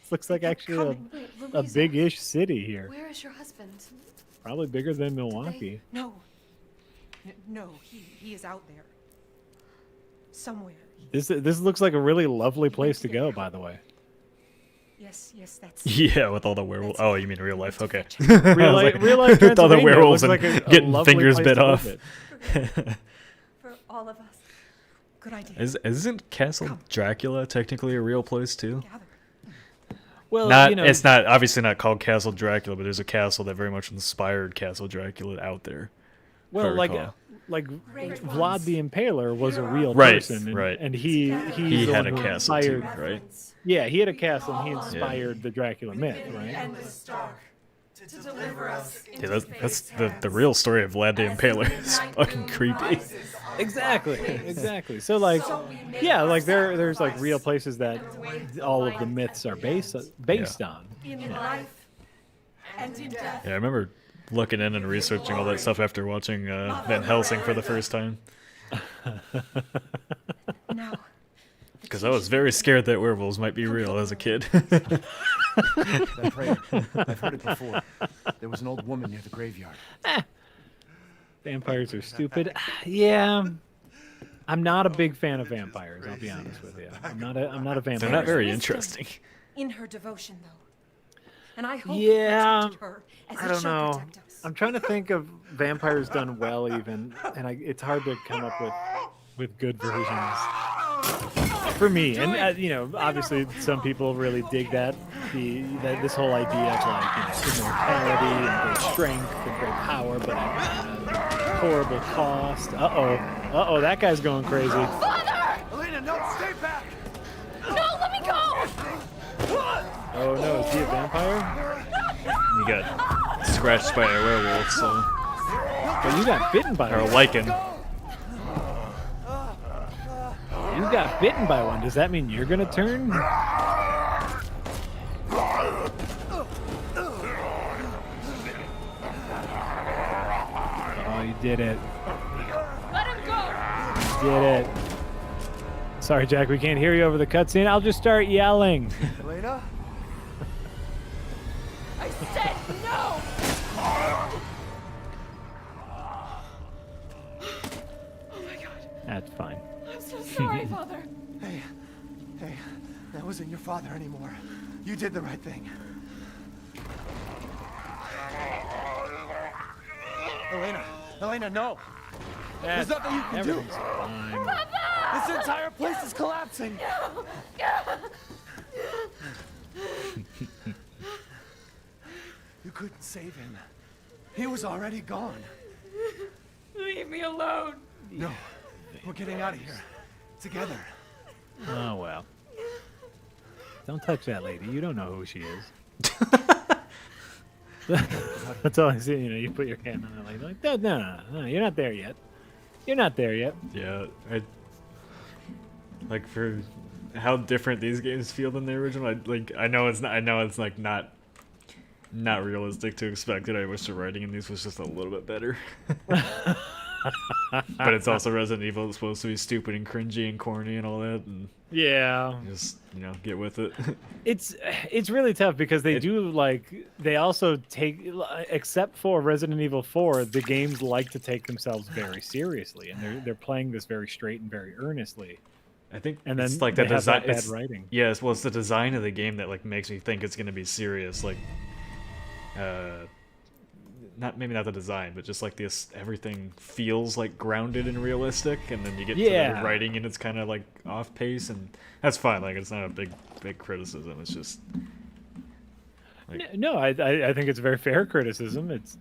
This looks like They're actually coming. Wait, a Louisa, big-ish city here. Where is your husband? Probably bigger than Milwaukee. No. No, he is out there. Somewhere. This looks like a really lovely place to go, by the way. Yes, that's Yeah, with all the werewolves. Oh, you mean real life? Okay. Real life, real life with all the Transylvania werewolves looks and like a getting lovely fingers place bit to off. visit. For all of us. good idea. Isn't Castle Dracula technically a real place too? Gather. Well, Not, you know, it's not obviously not called Castle Dracula, but there's a castle that very much inspired Castle Dracula out there. if I well, recall. like Vlad the Impaler was a real Right, person, and, right. and he He the had one a who castle too, inspired, right? Yeah, he had a castle, and he inspired the Dracula myth, right? Yeah, that's the real story of Vlad the Impaler. It's fucking creepy. Exactly. So like, yeah, like there's like real places that all of the myths are based on. In life and in death. Yeah, I remember looking in and researching all that stuff after watching Van Helsing for the first time. Now, Because I was very scared that werewolves might be real as a kid. That prayer. I've heard it before. There was an old woman near the graveyard. Vampires are stupid. Yeah, I'm not a big fan of vampires. I'll be honest with you. I'm not a vampire. They're not very Wisdom interesting. in her devotion, though. And I hope Yeah, it protected her as I it don't shall know. protect us. I'm trying to think of vampires done well, even, and it's hard to come up with good versions for me. And you know, obviously, some people really dig this whole idea of like immortality and great strength and great power, but at horrible cost. That guy's going crazy. Elena, no, stay back! No, let me go! Oh no, is he a vampire? You got scratched by a werewolf, so But you got bitten by or a one. lichen. You got bitten by one. Does that mean you're gonna turn? did it. Let him go! Did it. Sorry, Jack, we can't hear you over the cutscene. I'll just start yelling. Elena? I said no! Oh my god. That's fine. I'm so sorry, Father. Hey, that wasn't your father anymore. You did the right thing. Elena, no. There's nothing you can do. Everything's fine. This entire place is collapsing. You couldn't save him. He was already gone. Leave me alone. No, we're getting out of here. Together. Oh, well. Don't touch that lady. You don't know who she is. That's all I see. You know, you put your hand on it like, no, you're not there yet. You're not there yet. Yeah, like for how different these games feel than the original. I know it's like not realistic to expect it. I wish the writing in these was just a little bit better. But it's also Resident Evil. It's supposed to be stupid and cringy and corny and all that, and Yeah. just get with it. It's really tough because they also take, except for Resident Evil 4, the games like to take themselves very seriously, and they're playing this very straight and very earnestly. I think And then it's like they the have design. that bad writing. Yes, well, it's the design of the game that makes me think it's gonna be serious. Maybe not the design, but just like this, everything feels like grounded and realistic, and then you get to the writing and it's kind of like off pace, and that's fine. Like, it's not a big criticism. It's just No, I think it's a very fair criticism. It's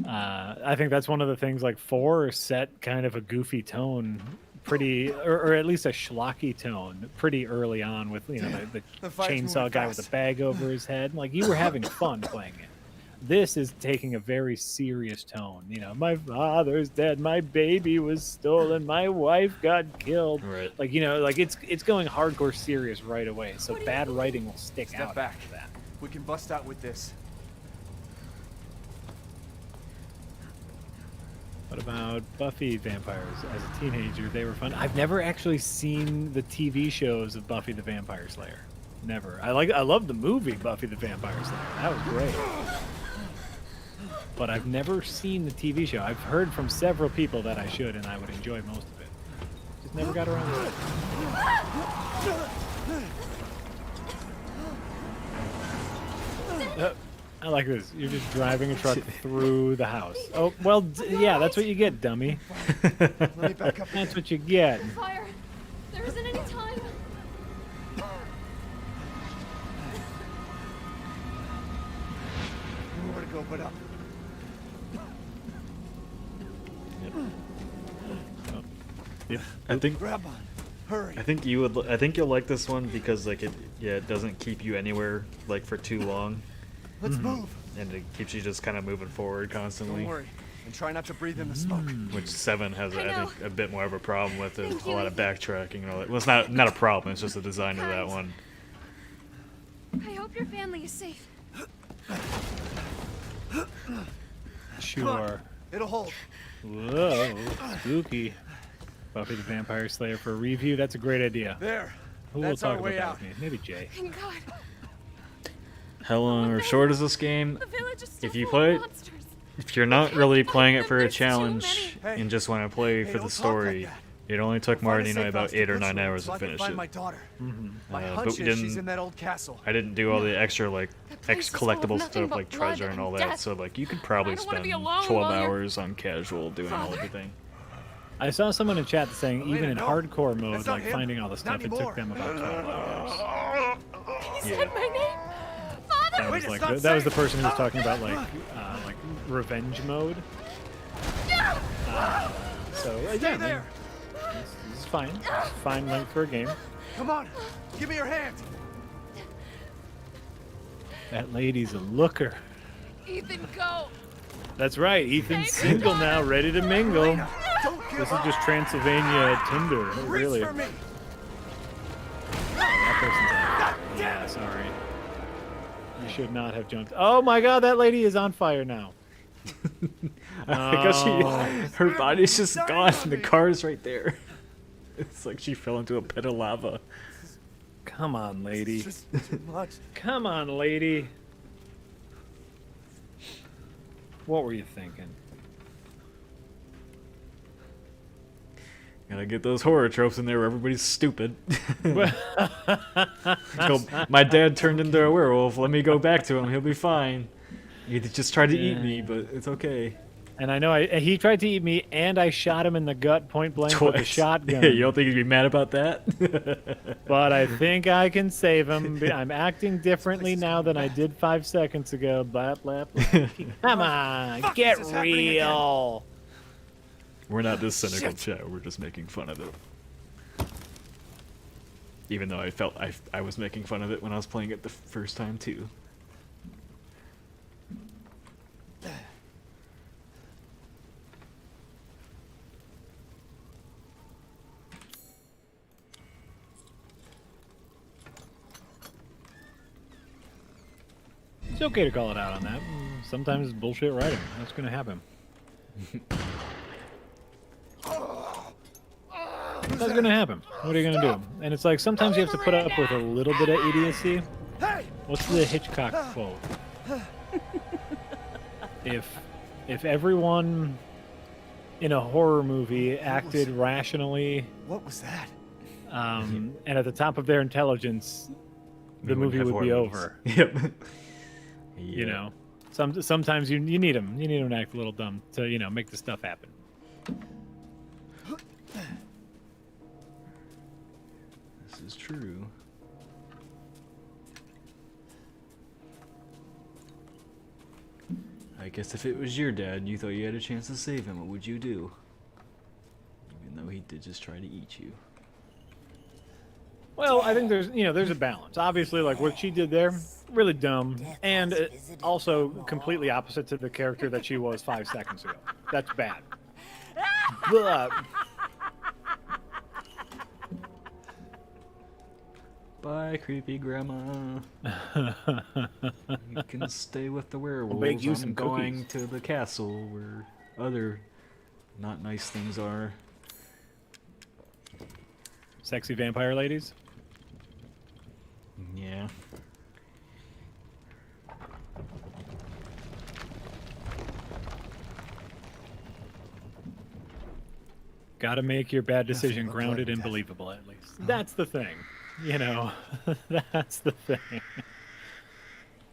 I think that's one of the things. Like 4 set kind of a goofy tone, pretty, or at least a schlocky tone, pretty early on with the fight's chainsaw moving guy with fast. the bag over his head. Like, you were having fun playing it. This is taking a very serious tone. My father's dead. My baby was stolen. My wife got killed. Right. It's going hardcore serious right away. So bad writing will stick Step out back. after that. We can bust out with this. What about Buffy vampires? As a teenager, they were fun. I've never actually seen the TV shows of Buffy the Vampire Slayer. Never. I love the movie Buffy the Vampire Slayer. That was great. But I've never seen the TV show. I've heard from several people that I should, and I would enjoy most of it. Just never got around to it. I like this. You're just driving a truck through the house. Oh, well, yeah, that's what you get, dummy. Let me back up. That's what you get. Fire! There isn't any time. Nowhere to go but up. Yep. I think Grab on. Hurry. I think you'll like this one because it doesn't keep you anywhere for too long, Let's move. and it keeps you just kind of moving forward constantly. Don't worry. And try not to breathe in the smoke. Which 7 has, I I know. think, a bit more of a problem with it. Thank A you. lot of backtracking and all that. Well, it's not a problem. It's just the design of that one. I hope your family is safe. Sure. It'll hold. Whoa, spooky. Buffy the Vampire Slayer for a review. That's a great idea. There. Who will That's our talk about way that out. with me? Maybe Jay. Thank God. How long or short is this game? The village is still If you full of play, monsters. if you're not really playing it for a There's too challenge many. and just want to play Hey, for don't the talk like story, that. it only took Find a Marty and I safe about house to 8 or push 9 through hours so to I can finish find it. my daughter. My but hunch we is she's didn't- in that old castle. I didn't do all the extra place X is full of collectible nothing stuff but like blood treasure and and all that. death. So you could probably I don't wanna spend be alone 12 while you're- hours on casual doing all everything. I saw someone in chat saying Elena, even in no. hardcore mode, That's not like him. finding all the Not stuff, it took anymore. them about 12 hours. He said my name. Father. That Wait, was it's like not that was the safe. person who was talking about like revenge mode. So yeah, Stay man, there. this is fine. It's fine length for a game. Come on. Give me your hand. That lady's a looker. Ethan, go. That's right. Ethan's Save your single now, ready to mingle. Elena, don't give This is up. just Transylvania Tinder, Reach really. for me. That person's on. Yeah, sorry. You should not have jumped. Oh my God, that lady is on fire now. Because her body's just gone and the car's right there. It's like she fell into a pit of lava. Come on, lady. Just too much. Come on, lady. What were you thinking? Gotta get those horror tropes in there where everybody's stupid. Go, my dad turned into a werewolf. Let me go back to him. He'll be fine. He just tried to eat me, but it's okay. And I know he tried to eat me, and I shot him in the gut point blank with a shotgun. Yeah, you don't think he'd be mad about that? But I think I can save him. I'm acting differently now than I did 5 seconds ago. Blah, blah, blah. Come on, get real. We're not this cynical, chat. We're just making fun of it. Even though I felt I was making fun of it when I was playing it the first time too. It's okay to call it out on that. Sometimes it's bullshit writing. That's gonna happen. That's gonna happen. What are you gonna do? And it's like sometimes you have to put up with a little bit of idiocy. What's the Hitchcock quote? If everyone in a horror movie acted rationally, What was that? and at the top of their intelligence, the We wouldn't movie have would be horror movies. over. Yep. You know, sometimes you need them. You need them to act a little dumb to make the stuff happen. This is true. I guess if it was your dad and you thought you had a chance to save him, what would you do? Even though he did just try to eat you. Well, I think there's a balance. Obviously, like what she did there, really dumb, and also completely opposite to the character that she was 5 seconds ago. That's bad. But Bye, creepy grandma. You can stay with the werewolves. bake you I'm some going cookies. to the castle where other not nice things are. sexy vampire ladies. Yeah. Got to make your bad decision look grounded like and death. believable, at least. That's the thing. That's the thing.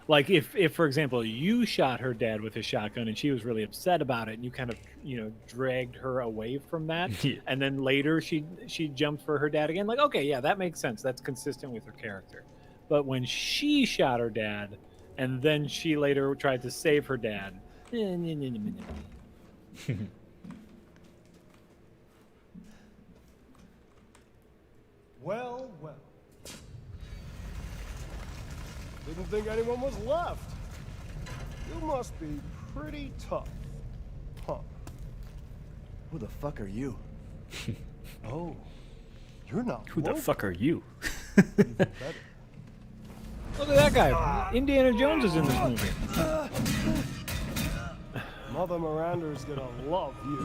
Like if for example, you shot her dad with a shotgun and she was really upset about it, and you kind of dragged her away from that, Yeah. and then later she jumped for her dad again. Like, okay, yeah, that makes sense. That's consistent with her character. But when she shot her dad, and then she later tried to save her dad. Well, well. Didn't think anyone was left. You must be pretty tough, huh? Who the fuck are you? Oh, you're not Who the woke. fuck are you? Even better. Look at that guy. Indiana Jones is in this movie. Mother Miranda's gonna love you.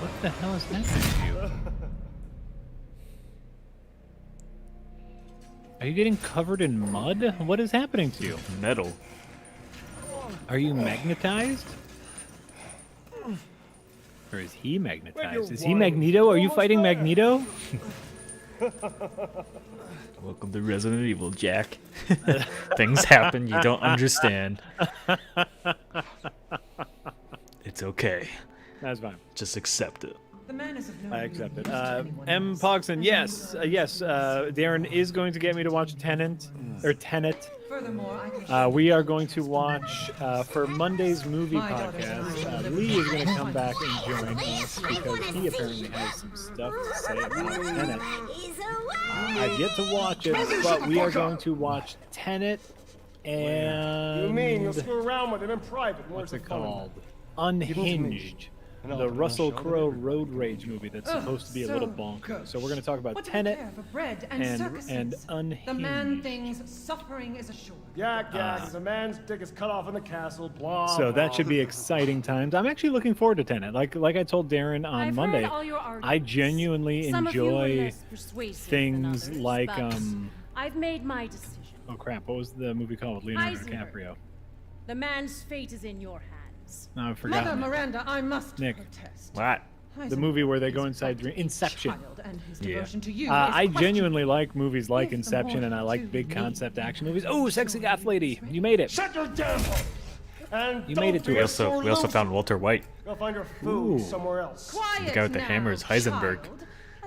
What the hell is happening to you? Are you getting covered in mud? What is happening to you? Metal. Are you magnetized? Or is he magnetized? Is he Magneto? Are you fighting Magneto? Welcome to Resident Evil, Jack. Things happen you don't understand. It's okay. That's fine. Just accept it. The man is of no I accept it. use to anyone M. else. Pogson, yes. Darren is going to get me to watch Tenet. Furthermore, I can We are going to watch for Monday's movie My daughter's podcast. an Lee is going to come back and join us because he apparently has some stuff to say about Tenet. I've yet to watch it, but we are going to watch Tenet and You mean you'll screw around with him in private? what's Where's it the fun in called? that? Unhinged. And I'll the put on a Russell show that Crowe everybody road can rage enjoy. movie that's Ugh, supposed to be a so little bonkers. good. So we're going to talk about What do we Tenet care for bread and and circuses? Unhinged. The man thinks suffering is assured. Yak, as a man's dick is cut off in the castle, blah, So that blah. should be exciting times. I'm actually looking forward to Tenet. Like I told Darren on I've Monday, heard all your I arguments. genuinely Some of you were enjoy less persuasive things than others, like but I've made my decision. oh crap, what was the movie called with Leonardo Heisenberg. DiCaprio? The man's fate is in your hands. No, I've Mother forgotten. it. Miranda, I must Nick. protest. What? The movie where they Heisenberg go is inside dream practically a Inception. child, and his Yeah. devotion to you is I genuinely questionable. like movies like If the Inception, and I mortal like too big may concept be action movies. Oh, sexy goth lady, you made it. Shut your damn hole! And You made it to don't be it. a sore We also found loser. Walter White. Go find your food Ooh. somewhere else. Quiet The guy with the now, hammer is Heisenberg. child.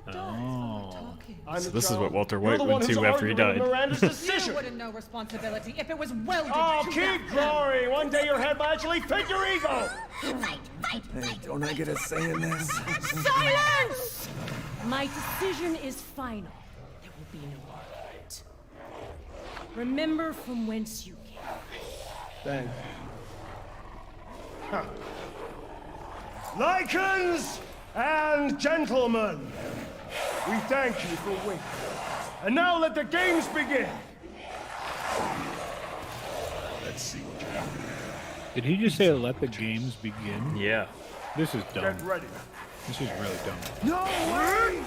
Adults Oh. are talking. I'm So the this is what child. Walter You're White the went one who's to after he arguing with died. Miranda's You decision. wouldn't know responsibility if it was welded Oh, to keep that glory! One day your head might actually fit your ego! Hey, don't I get a say in this? Silence! My decision is final. There will be no argument. Remember from whence you came. Thanks. Huh. Lycans and gentlemen, we thank you for waiting. And now let the games begin. Let's see what you have. Did he just say let the games begin? Yeah. This is dumb. Get ready. This is really dumb. No way!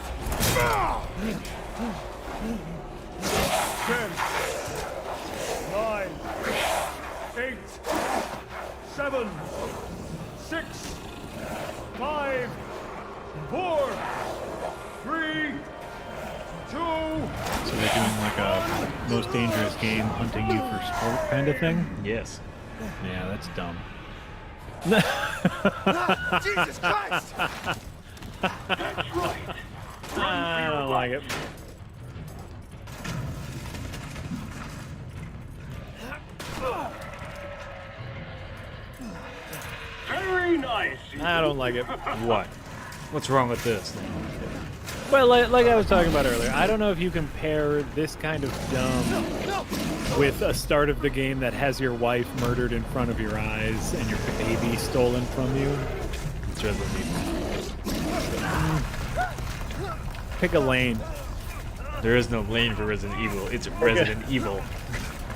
10, 9, 8, 7, 6, 5, 4, 3, 2. So they're doing like a most dangerous game, hunting you for sport kind of thing. Yes. Yeah, that's dumb. Jesus Christ! I don't like it. Very nice. I don't like it. What? What's wrong with this? Well, like I was talking about earlier, I don't know if you compare this kind of dumb with a start of the game that has your wife murdered in front of your eyes and your baby stolen from you. It's Resident Evil. Pick a lane. There is no lane for Resident Evil. It's Resident Evil.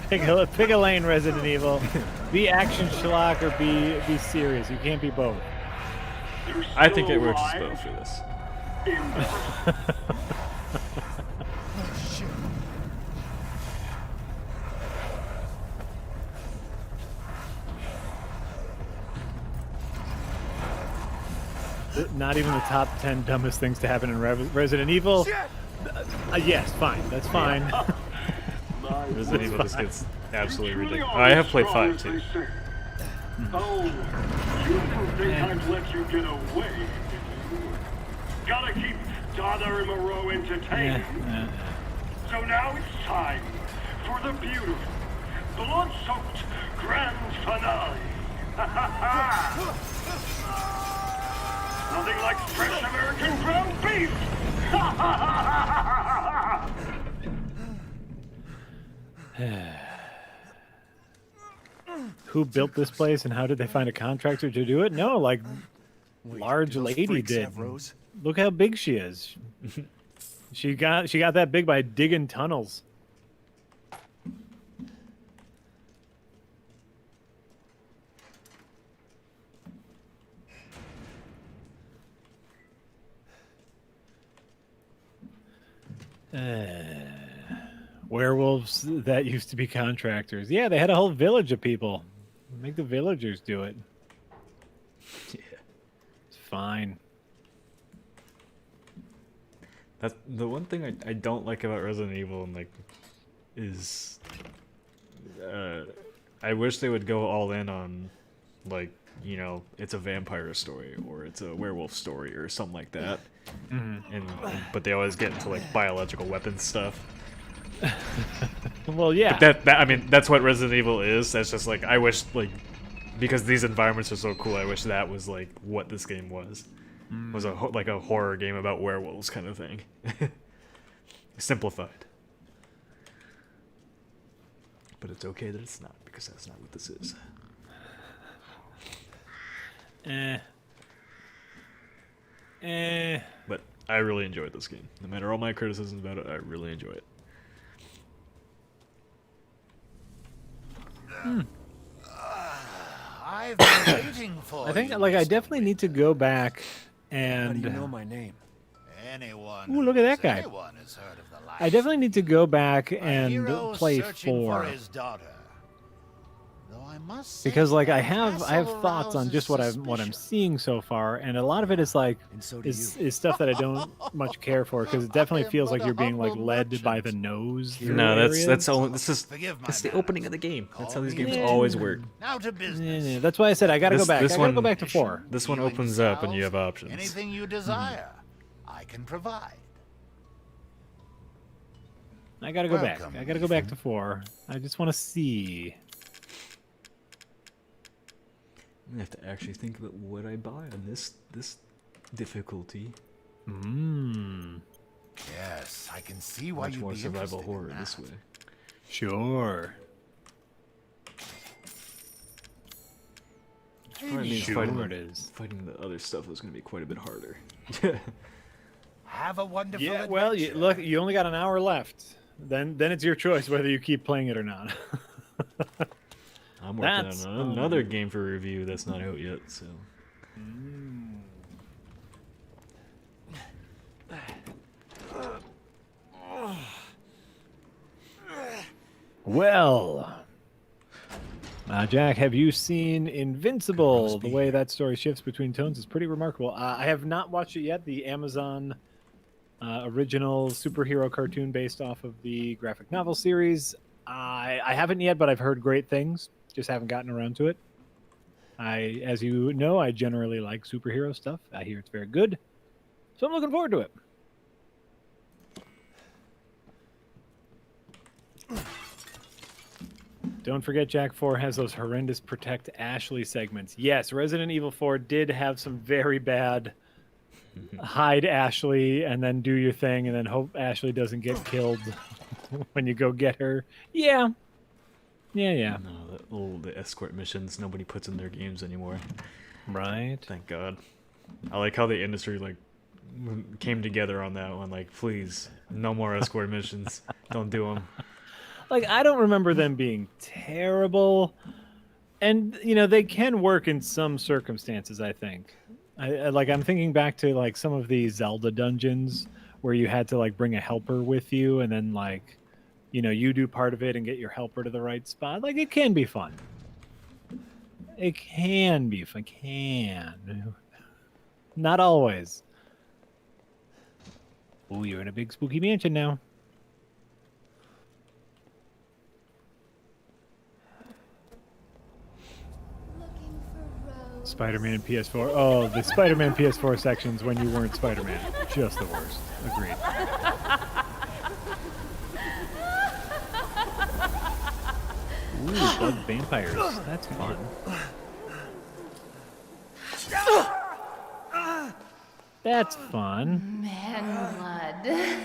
Pick a lane, Resident Evil. Be action schlock or be serious. You can't be both. I think it works as both for this. Not even the top 10 dumbest things to happen in Resident Evil. Yes, fine. That's fine. Resident Evil just gets absolutely ridiculous. I have played 5 too. Oh, you didn't think I'd let you get away, did you? Gotta keep Donna and Moreau entertained. So now it's time for the beautiful, blood-soaked grand finale. Nothing like fresh American ground beef. Who built this place and how did they find a contractor to do it? No, like large do those lady freaks did. have Rose? Look how big she is. She got that big by digging tunnels. Werewolves that used to be contractors. Yeah, they had a whole village of people. Make the villagers do it. Yeah. It's fine. That's the one thing I don't like about Resident Evil, and like, is I wish they would go all in on, like, you know, it's a vampire story or it's a werewolf story or something like that. But they always get into like biological weapons stuff. Well, yeah. But that I mean, that's what Resident Evil is. That's just like, I wish, like, because these environments are so cool, I wish that was like what this game was. Was like a horror game about werewolves kind of thing. Simplified. But it's okay that it's not, because that's not what this is. But I really enjoyed this game. No matter all my criticisms about it, I really enjoy it. I've been waiting for I think you, like I Mr. definitely need to go back How and do you know my name? Anyone Ooh, look at that who's- guy. anyone has heard of the life I definitely need to go back of a and hero play searching 4. for his daughter. Though I must say Because like I that have castle thoughts on just what I'm suspicion. seeing so far, and a lot of it is like And so do is stuff that I don't much care for because it definitely I am feels but like a you're being like humble led by merchant. the nose. through No, that's areas. only this is Forgive my that's the manners. opening of the game. That's how these Call me games Mr. always work. Now to Yeah, business. yeah, that's why I said I gotta This- go back. this I gotta go one- back to 4. This one Healing opens up and you salve, have options. Anything you desire, I can provide. I gotta go Welcome, back. I gotta go back Ethan. to 4. I just want to see. I'm gonna have to actually think about what I buy on this difficulty. Yes, I can see why Much you'd more be survival interested in horror that. this way. Sure. Probably means Sure fighting, it is. fighting the other stuff was gonna be quite a bit harder. Have a wonderful Yeah, well, adventure. look, you only got an hour left. Then it's your choice whether you keep playing it or not. I'm working That's on another game for review that's not out yet, so. Well, Jack, have you seen Invincible? The way that story shifts between tones is pretty remarkable. I have not watched it yet. The Amazon original superhero cartoon based off of the graphic novel series. I haven't yet, but I've heard great things. Just haven't gotten around to it. As you know, I generally like superhero stuff. I hear it's very good, so I'm looking forward to it. Don't forget, Jack 4 has those horrendous Protect Ashley segments. Yes, Resident Evil 4 did have some very bad hide Ashley and then do your thing and then hope Ashley doesn't get killed when you go get her. Yeah. Yeah. No, the escort missions nobody puts in their games anymore. Right. Thank God. I like how the industry like came together on that one. Like, please, no more escort missions. Don't do them. Like, I don't remember them being terrible. And, they can work in some circumstances, I think. I'm thinking back to, like, some of the Zelda dungeons where you had to, like, bring a helper with you and then, like, you do part of it and get your helper to the right spot. Like, it can be fun. It can be fun. Can. Not always. Oh, you're in a big spooky mansion now. Spider-Man PS4. Oh, the Spider-Man PS4 sections when you weren't Spider-Man. Just the worst. Agreed. Ooh, blood vampires. That's fun. That's fun. Man blood.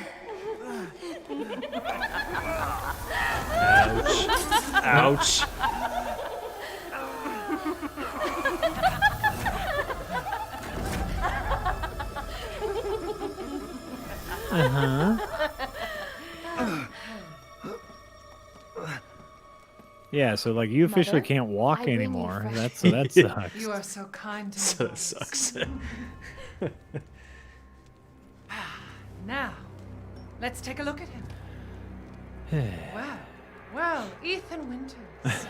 Ouch. Yeah, so like you officially Mother, can't walk I bring you anymore. fresh That sucks. You are so kind to So me. that sucks. Now, let's take a look at him. Well, Ethan Winters.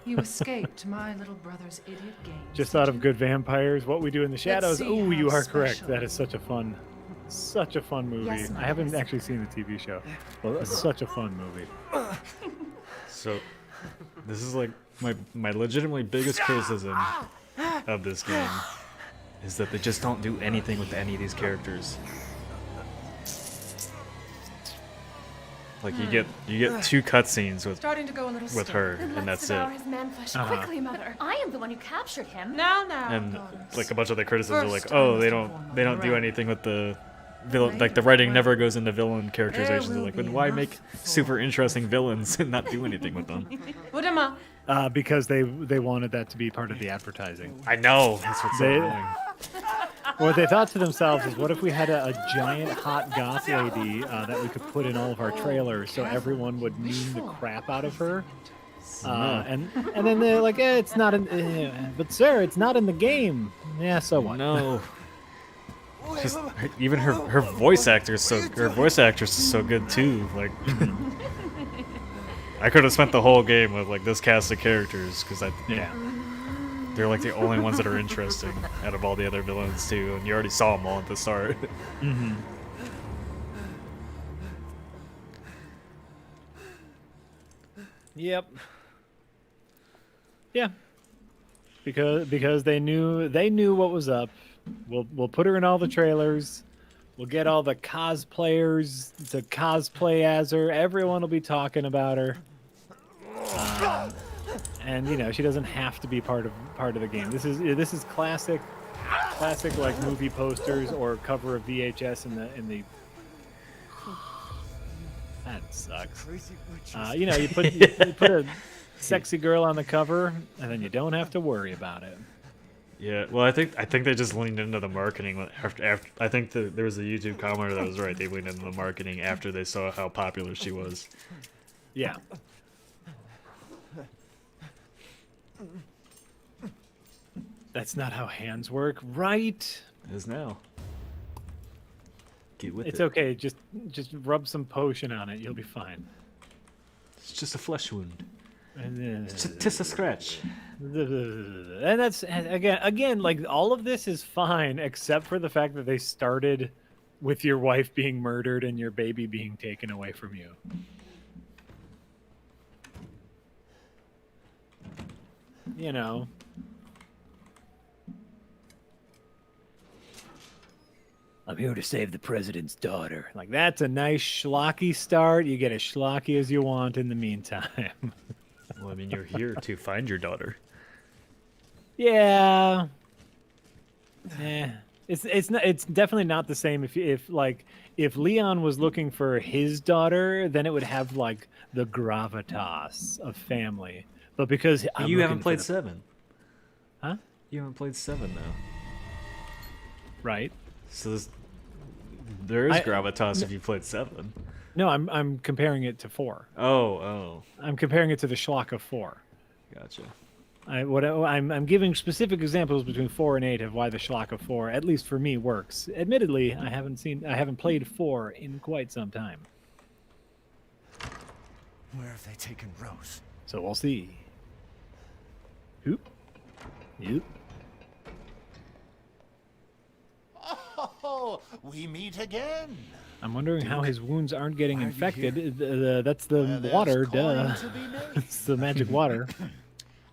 You escaped my little brother's idiot games. Just thought of Good Vampires, What We Do in the Shadows. see Oh, how you are correct. special That is such a fun movie. Yes, I Mother, haven't yes. actually seen the TV show. Well, it's such a fun movie. So, this is like my legitimately biggest criticism of this game is that they just don't do anything with any of these characters. Like you get 2 cutscenes with Starting to go a little with her, Then and let's that's it. devour his man flesh quickly, Mother. I am the one who captured him. Now, And daughters. like a bunch of the criticisms are First like, oh, time they Mr. don't Foreman, do right. anything with the villain. Like the writing never goes into villain characterizations. They're will like, be but why enough make super interesting villains and not do anything with them? Put him up. Because they wanted that to be part of the advertising. I know. That's what's so They- annoying. what they thought to themselves is, what if we had a giant hot goth lady that we could put in all of our trailers, so everyone would meme the crap out of her. And then they're like, it's not in, but sir, it's not in the game. Yeah, so what? No. Just, even her voice actor is her voice actress is so good too. Like, I could have spent the whole game with like this cast of characters because they're like the only ones that are interesting out of all the other villains too, and you already saw them all at the start. Yep. Yeah. Because they knew what was up. We'll put her in all the trailers. We'll get all the cosplayers to cosplay as her. Everyone will be talking about her. And you know, she doesn't have to be part of the game. This is classic like movie posters or cover of VHS in the that sucks. You know, you put a sexy girl on the cover, and then you don't have to worry about it. Yeah, well, I think they just leaned into the marketing after I think there was a YouTube commenter that was right. They leaned into the marketing after they saw how popular she was. Yeah. That's not how hands work, right? It is now. Get with It's it. okay. Just rub some potion on it. You'll be fine. It's just a flesh wound. And It's just a scratch. And that's again, like all of this is fine except for the fact that they started with your wife being murdered and your baby being taken away from you. You know. I'm here to save the president's daughter. Like, that's a nice schlocky start. You get as schlocky as you want in the meantime. Well, I mean, you're here to find your daughter. Yeah. It's definitely not the same if Leon was looking for his daughter, then it would have like the gravitas of family. But because you haven't played 7. Huh? You haven't played 7 though. Right. So there is gravitas if you played 7. No, I'm comparing it to 4. Oh. I'm comparing it to the schlock of 4. Gotcha. I'm giving specific examples between 4 and 8 of why the schlock of 4, at least for me, works. Admittedly, I haven't played 4 in quite some time. Where have they taken Rose? So we'll see. Oop. Oh, we meet again. I'm wondering how his wounds aren't getting Why are you infected. That's the water, duh. It's the magic water.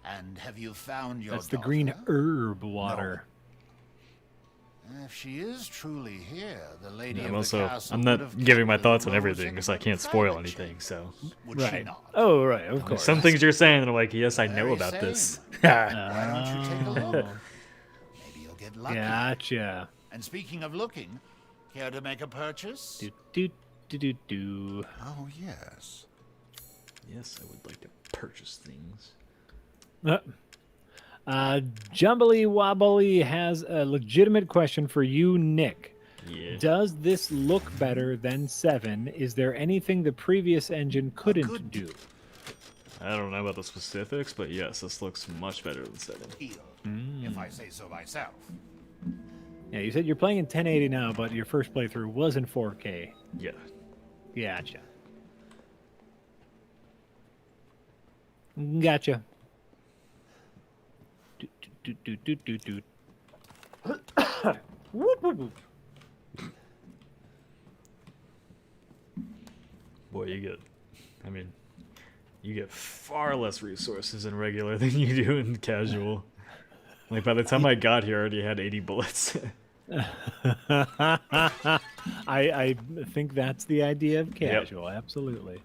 And have you found your That's the daughter? green herb water. If she is truly here, the lady of I'm the castle I'm would not have giving my kept thoughts on Rose everything in because I good can't spoil family anything. chain. So Would Right. she not? Oh, right, of course. some things you're saying are like, yes, I know Very about same. this. Why don't you take a look? Maybe you'll get lucky. Gotcha. And speaking of looking, care to make a purchase? Do. Oh, yes. Yes, I would like to purchase things. Jumbly Wobbly has a legitimate question for you, Nick. Yeah. Does this look better than 7? Is there anything the previous engine couldn't do? I don't know about the specifics, but yes, this looks much better than 7. If I say so myself. Yeah, you said you're playing in 1080 now, but your first playthrough was in 4K. Yeah. Gotcha. Whoop, whoop, whoop. Boy, you get far less resources in regular than you do in casual. Like, by the time I got here, I already had 80 bullets. I think that's the idea of casual, absolutely.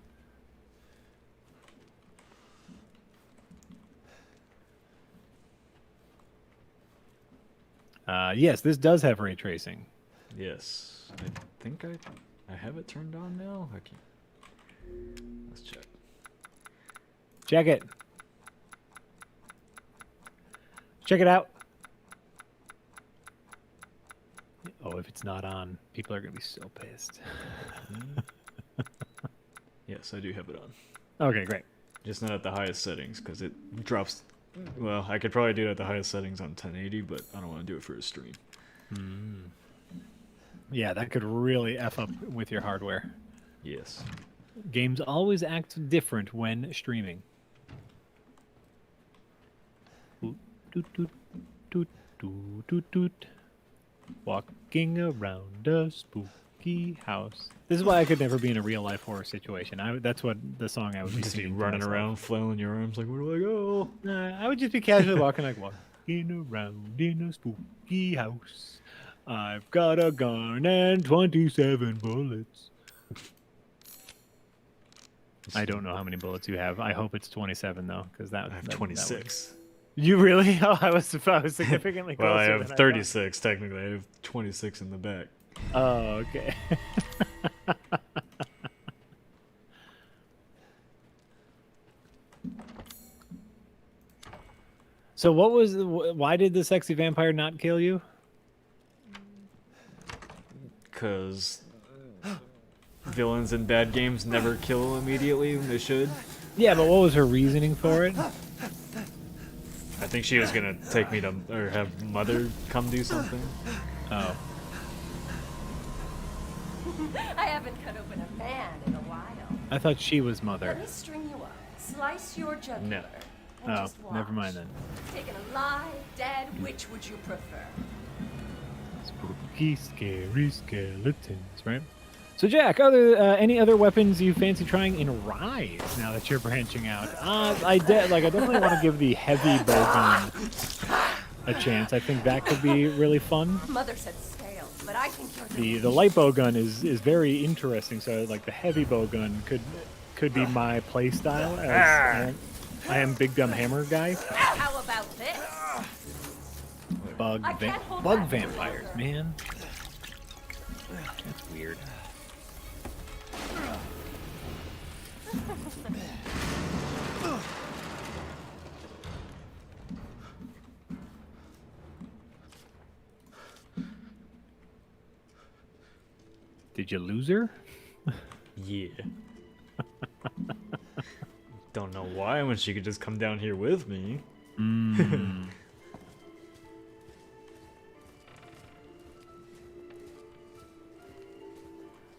Yes, this does have ray tracing. Yes. I think I have it turned on now. I can't. Let's check. Check it. Check it out. if it's not on. People are gonna be so pissed. Yes, I do have it on. Okay, great. Just not at the highest settings, because it drops... Well, I could probably do it at the highest settings on 1080, but I don't want to do it for a stream. Yeah, that could really F up with your hardware. Yes. Games always act different when streaming. Toot, toot, toot, toot, toot, toot, toot. Walking around a spooky house. This is why I could never be in a real life horror situation. That's what the song I would be Just be singing. to running myself. around, flailing your arms like, where do I go? Nah, I would just be casually walking around in a spooky house. I've got a gun and 27 bullets. I don't know how many bullets you have. I hope it's 27 though, because I have 26. You really? Oh, I was significantly closer. Well, I than have thought. 36 technically. I have 26 in the back. Oh, okay. So why did the sexy vampire not kill you? Because villains in bad games never kill immediately when they should. Yeah, but what was her reasoning for it? I think she was gonna take me to, or have Mother come do something. Oh. I haven't cut open a man in a while. I thought she was Mother. Let me string you up, slice your jugular, No. and Oh, just watch. never mind then. Taken alive, dead, which would you prefer? Spooky, scary skeletons, right? So, Jack, any other weapons you fancy trying in Rise now that you're branching out? I definitely want to give the heavy bowgun a chance. I think that could be really fun. Mother said scale, but I think you're The light bowgun is very interesting. So, like the heavy bowgun could be my play style as I am big dumb hammer guy. How about this? Bug vampires, man. That's weird. Did you lose her? Yeah. Don't know why when she could just come down here with me.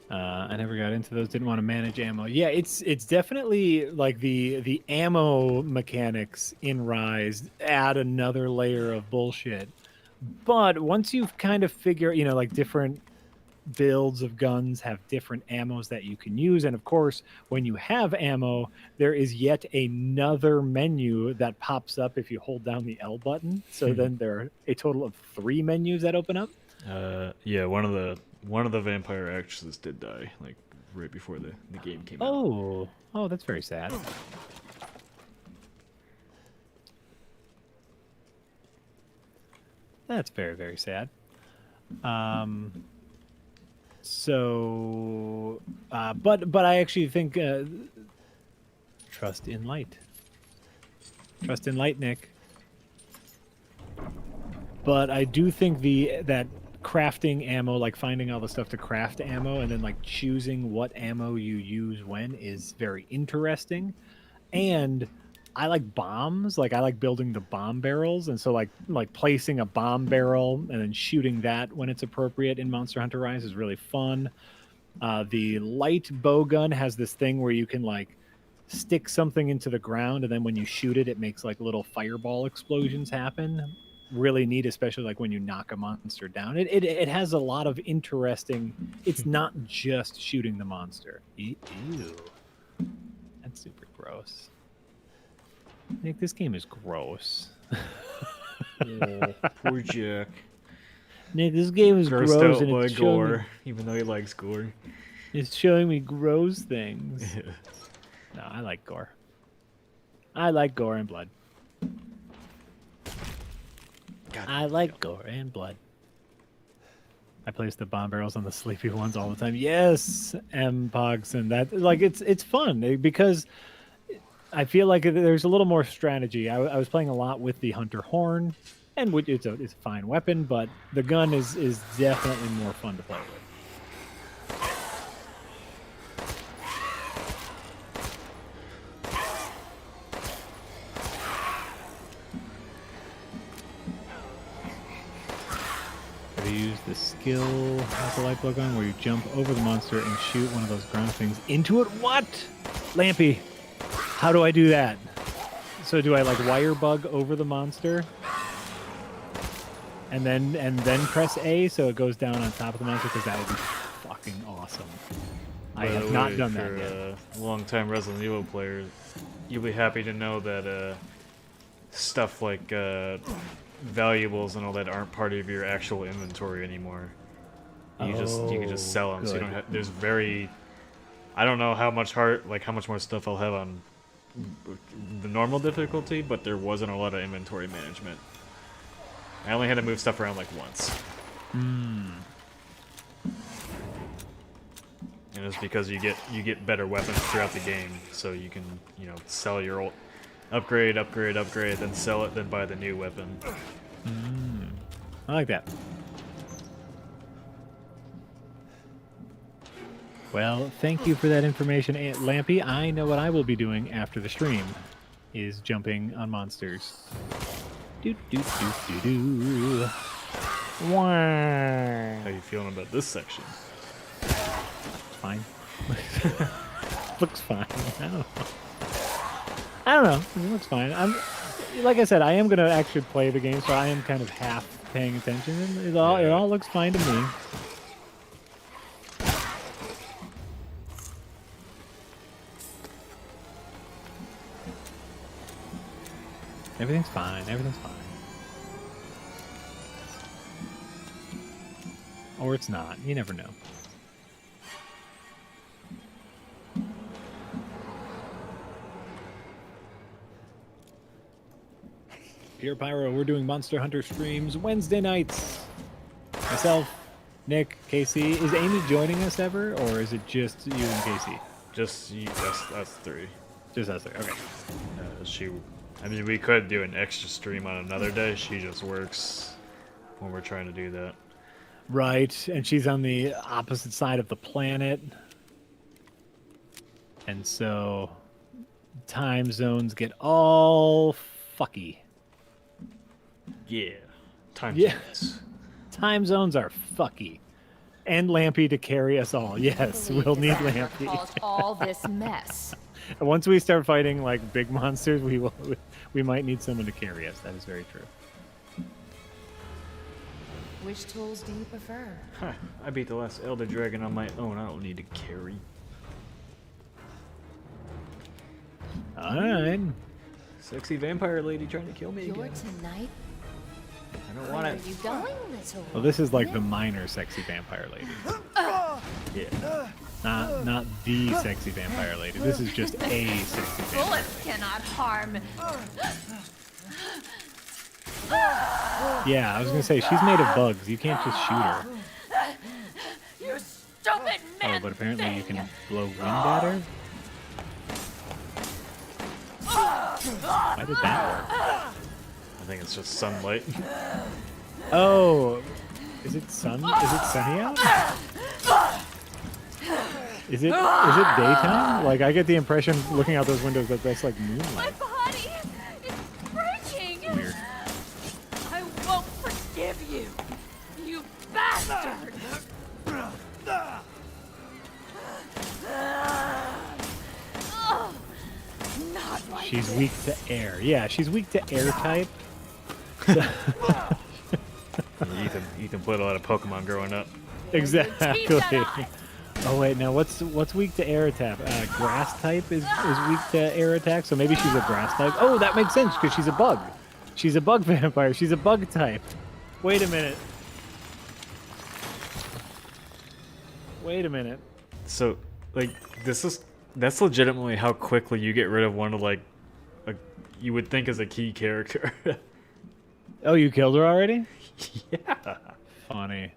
I never got into those. Didn't want to manage ammo. Yeah, it's definitely like the ammo mechanics in Rise add another layer of bullshit. But once you've kind of figure, like different builds of guns have different ammos that you can use, and of course, when you have ammo, there is yet another menu that pops up if you hold down the L button. So then there are a total of 3 menus that open up. Yeah, one of the vampire actresses did die, like right before the game came out. Oh, that's very sad. That's very, very sad. So, but I actually think trust in light. Trust in light, Nick. But I do think that crafting ammo, like finding all the stuff to craft ammo and then like choosing what ammo you use when is very interesting. And I like bombs. Like I like building the bomb barrels, and so like placing a bomb barrel and then shooting that when it's appropriate in Monster Hunter Rise is really fun. The light bowgun has this thing where you can like stick something into the ground, and then when you shoot it, it makes like little fireball explosions happen. Really neat, especially like when you knock a monster down. It has a lot of interesting. It's not just shooting the monster. Ew, that's super gross. Nick, this game is gross. Oh, poor Jack. Nick, this game is Grossed gross out and by it's showing me, gore, even though he likes gore. it's showing me gross things. No, I like gore. I like gore and blood. I like gore and blood. I place the bomb barrels on the sleepy ones all the time. Yes, M. Pogson. That like it's fun because I feel like there's a little more strategy. I was playing a lot with the Hunter Horn, and it's a fine weapon, but the gun is definitely more fun to play with. Use the skill with the light plug on where you jump over the monster and shoot one of those ground things into it. What? Lampy, how do I do that? So do I like wire bug over the monster and then press A so it goes down on top of the monster? Because that would be fucking awesome. I have not done that yet. For long-time Resident Evil player, you'll be happy to know that stuff like valuables and all that aren't part of your actual inventory anymore. You can just sell them. Good. So you don't have. There's very. I don't know how much more stuff I'll have on the normal difficulty, but there wasn't a lot of inventory management. I only had to move stuff around like once. And it's because you get better weapons throughout the game, so you can sell your old upgrade, then sell it, then buy the new weapon. I like that. Well, thank you for that information, Aunt Lampy. I know what I will be doing after the stream is jumping on monsters. Do do do do do. Wow. How you feeling about this section? Fine. Looks fine. I don't know. It looks fine. Like I said, I am gonna actually play the game, so I am kind of half paying attention, and it all looks fine to me. Everything's fine. Everything's fine. Or it's not. You never know. Pure Pyro, we're doing Monster Hunter streams Wednesday nights. Myself, Nick, Casey. Is Amy joining us ever, or is it just you and Casey? Just us three. Just us three. Okay. I mean, we could do an extra stream on another day. She just works when we're trying to do that. Right, and she's on the opposite side of the planet. And so time zones get all fucky. Yeah. Time Yeah. zones. Time zones are fucky. And Lampy to carry us all. Yes, we'll need Lampy. Caused all this mess. Once we start fighting like big monsters, we might need someone to carry us. That is very true. Which tools do you prefer? Huh, I beat the last Elder Dragon on my own. I don't need to carry. Alright. Sexy vampire lady trying to kill me You're again. tonight. I don't Where want are it. you going, little? Well, this is like the minor sexy vampire lady. Yeah. Not the sexy vampire lady. This is just a sexy vampire Bullets cannot harm. Yeah, I was gonna say, she's made of bugs. You can't just shoot her. You stupid man. Oh, but apparently you can blow wind at her? Why did that work? I think it's just sunlight. Oh, is it sunny out? Is it daytime? Like, I get the impression looking out those windows that that's like My moonlight. body is breaking. Weird. I won't forgive you, you bastard. Oh, not like She's this. weak to air. Yeah, she's weak to air type. Ethan played a lot of Pokemon growing up. Exactly. Oh wait, now what's weak to air attack? Grass type is weak to air attack, so maybe she's a grass type. Oh, that makes sense because she's a bug. She's a bug vampire. She's a bug type. Wait a minute. Wait a minute. So, like, that's legitimately how quickly you get rid of one of you would think is a key character. Oh, you killed her already? Yeah. Funny.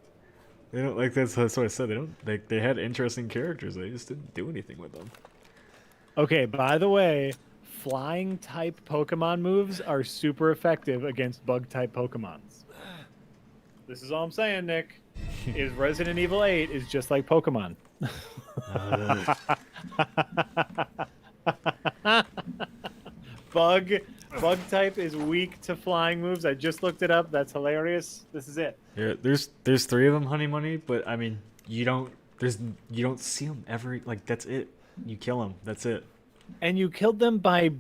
They don't like that's what I said. They had interesting characters. They just didn't do anything with them. Okay, by the way, flying type Pokemon moves are super effective against bug type Pokemons. This is all I'm saying, Nick. Is Resident Evil 8 is just like Pokemon. Bug type is weak to flying moves. I just looked it up. That's hilarious. This is it. Yeah, there's 3 of them, Honey Money, but I mean, you don't see them every, like, that's it. You kill them. That's it. And you killed them by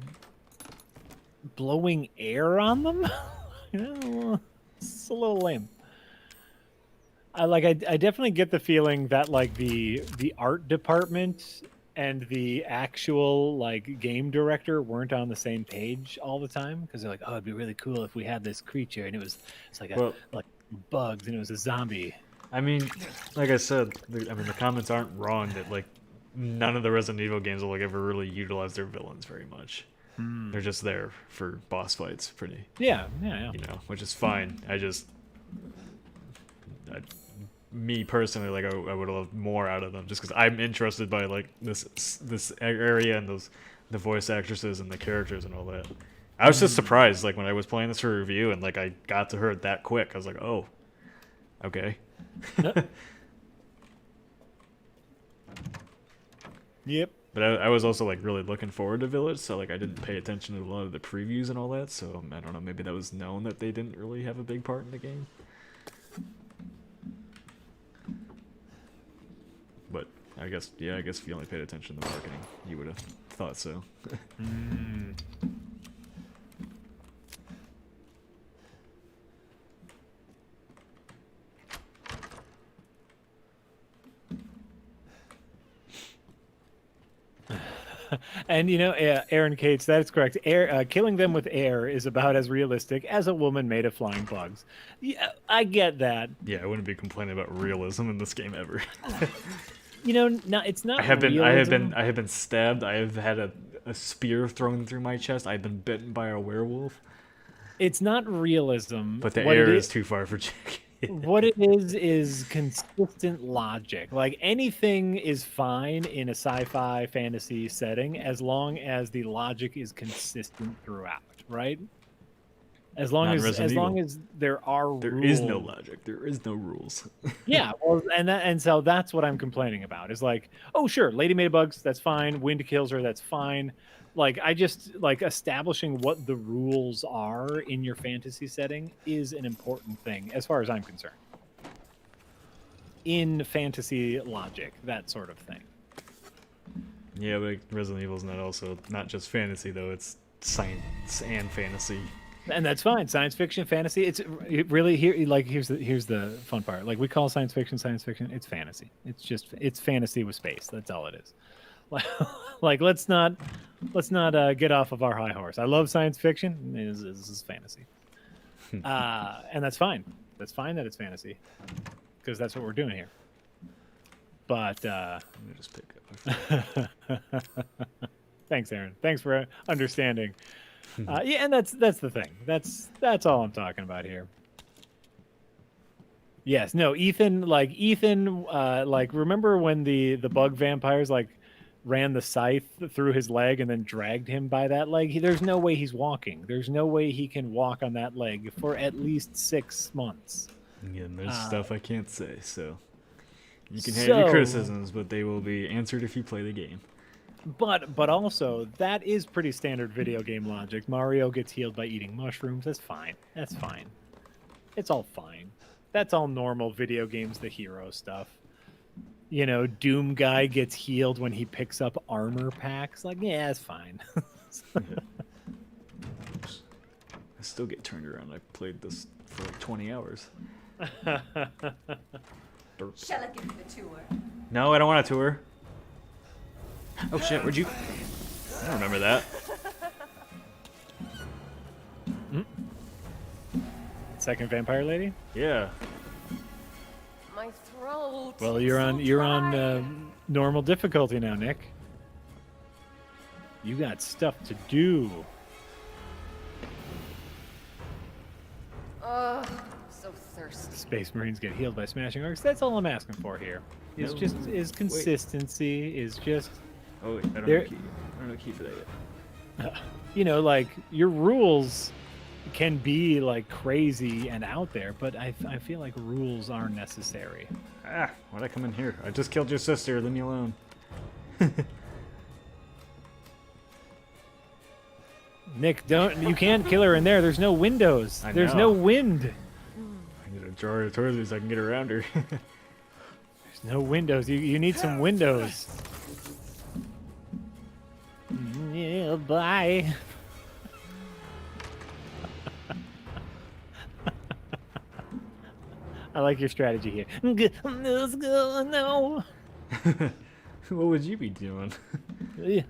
blowing air on them? It's a little lame. I definitely get the feeling that like the art department and the actual like game director weren't on the same page all the time, because they're like, oh, it'd be really cool if we had this creature and it's like like bugs and it was a zombie. I mean, like I said, the comments aren't wrong that like none of the Resident Evil games will like ever really utilize their villains very much. They're just there for boss fights, pretty. Yeah. You know, which is fine. Me personally, like I would have loved more out of them, just because I'm interested by like this area and the voice actresses and the characters and all that. I was just surprised, like when I was playing this for review and like I got to her that quick. I was like, oh, okay. Yep. But I was also like really looking forward to Village, so like I didn't pay attention to a lot of the previews and all that. So I don't know, maybe that was known that they didn't really have a big part in the game. But I guess if you only paid attention to the marketing, you would have thought so. And you know, Aaron Cates, that is correct. Killing them with air is about as realistic as a woman made of flying bugs. Yeah, I get that. Yeah, I wouldn't be complaining about realism in this game ever. You know, no, it's not. I have been stabbed. I have had a spear thrown through my chest. I've been bitten by a werewolf. It's not realism. But the air is too far for Jack. What it is consistent logic. Like anything is fine in a sci-fi fantasy setting as long as the logic is consistent throughout, right? As long as there are rules. There is no logic. There is no rules. Yeah, well, and so that's what I'm complaining about. Is like, oh sure, Lady Made of Bugs, that's fine. Wind kills her, that's fine. Like I just like establishing what the rules are in your fantasy setting is an important thing as far as I'm concerned. In fantasy logic, that sort of thing. Yeah, but Resident Evil's not just fantasy though. It's science and fantasy. And that's fine. Science fiction, fantasy. It really here's the fun part. Like we call science fiction. It's fantasy. It's fantasy with space. That's all it is. Like let's not get off of our high horse. I love science fiction. This is fantasy, and that's fine. That's fine that it's fantasy, because that's what we're doing here. But let me just pick up. Thanks, Aaron. Thanks for understanding. Yeah, and that's the thing. That's all I'm talking about here. Yes, no, Ethan, remember when the bug vampires ran the scythe through his leg and then dragged him by that leg? There's no way he's walking. There's no way he can walk on that leg for at least 6 months. Yeah, and there's stuff I can't say, so you can have your criticisms, but they will be answered if you play the game. But also, that is pretty standard video game logic. Mario gets healed by eating mushrooms. That's fine. That's fine. It's all fine. That's all normal video games, the hero stuff. You know, Doom guy gets healed when he picks up armor packs. Like, yeah, it's fine. Yeah. I still get turned around. I played this for like 20 hours. Shall I give you the tour? No, I don't want a tour. Oh shit, where'd you... I don't remember that. Second vampire lady? Yeah. My throat. Well, you're on normal difficulty now, Nick. You got stuff to do. Ugh, so thirsty. Space Marines get healed by smashing orcs. That's all I'm asking for here. Is consistency. Is just. Oh wait, I don't know key for that yet. you know, like your rules can be like crazy and out there, but I feel like rules are necessary. Ah, why'd I come in here? I just killed your sister. Leave me alone. Nick, you can't kill her in there. There's no windows. There's no wind. I need to draw her towards me so I can get around her. There's no windows. You need some windows. Yeah, bye. I like your strategy here. Let's go. No. What would you be doing?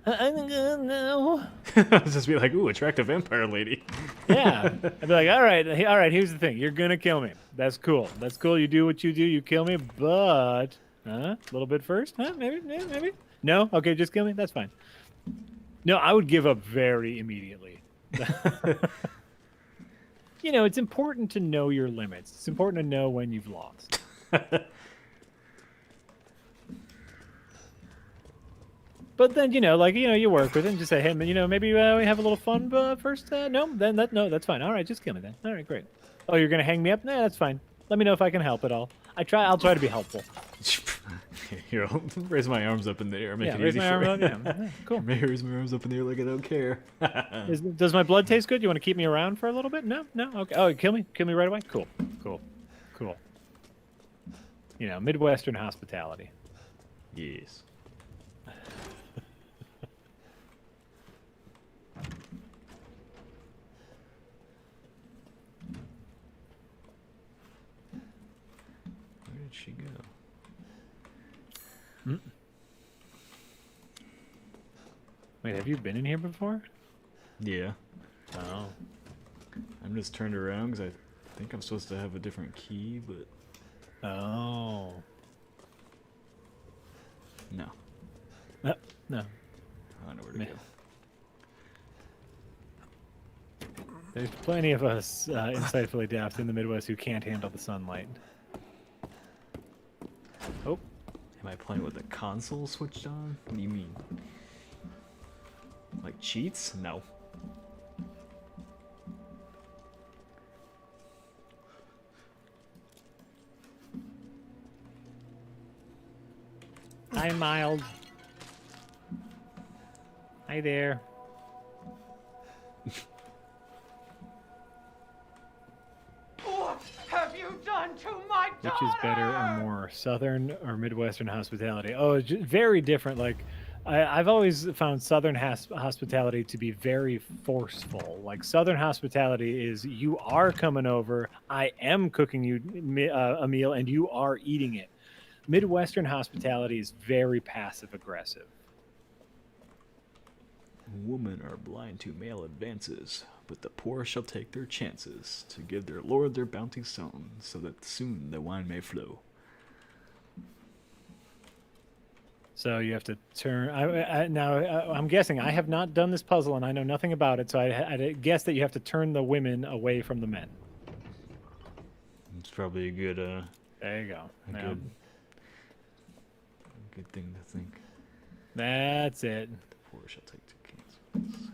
I'm gonna know. I'd just be like, ooh, attractive vampire lady. Yeah. I'd be like, all right, here's the thing. You're gonna kill me. That's cool. That's cool. You do what you do. You kill me, but a little bit first? Huh? Maybe? No? Okay, just kill me? That's fine. No, I would give up very immediately. You know, it's important to know your limits. It's important to know when you've lost. But then, you know, like, you know, you work with it and just say, hey, you know, maybe we have a little fun first. No, no, that's fine. All right, just kill me then. All right, great. Oh, you're gonna hang me up? Nah, that's fine. Let me know if I can help at all. I'll try to be helpful. Here, I'll raise my arms up in the air. Make it raise easy my for arm me. up. Yeah, cool. Raise my arms up in the air like I don't care. Does my blood taste good? You want to keep me around for a little bit? No. Okay. Oh, kill me right away. Cool. You know, Midwestern hospitality. Yes. Where did she go? Wait, have you been in here before? Yeah. Oh. I'm just turned around because I think I'm supposed to have a different key, but... Oh. No. No. I don't know where to go. There's plenty of us insightfully daft in the Midwest who can't handle the sunlight. Oh. Am I playing with the console switched on? What do you mean? Like cheats? No. Hi, Mild. Hi there. What have you done to my daughter? Which is better or more, Southern or Midwestern hospitality? Oh, it's very different. Like, I've always found Southern hospitality to be very forceful. Like, Southern hospitality is you are coming over, I am cooking you a meal, and you are eating it. Midwestern hospitality is very passive aggressive. Women are blind to male advances, but the poor shall take their chances to give their lord their bounty sown, so that soon the wine may flow. So you have to turn. I'm guessing I have not done this puzzle and I know nothing about it. So I guess that you have to turn the women away from the men. It's probably a good. There you go. Good thing to think. That's it. The poor shall take two chances.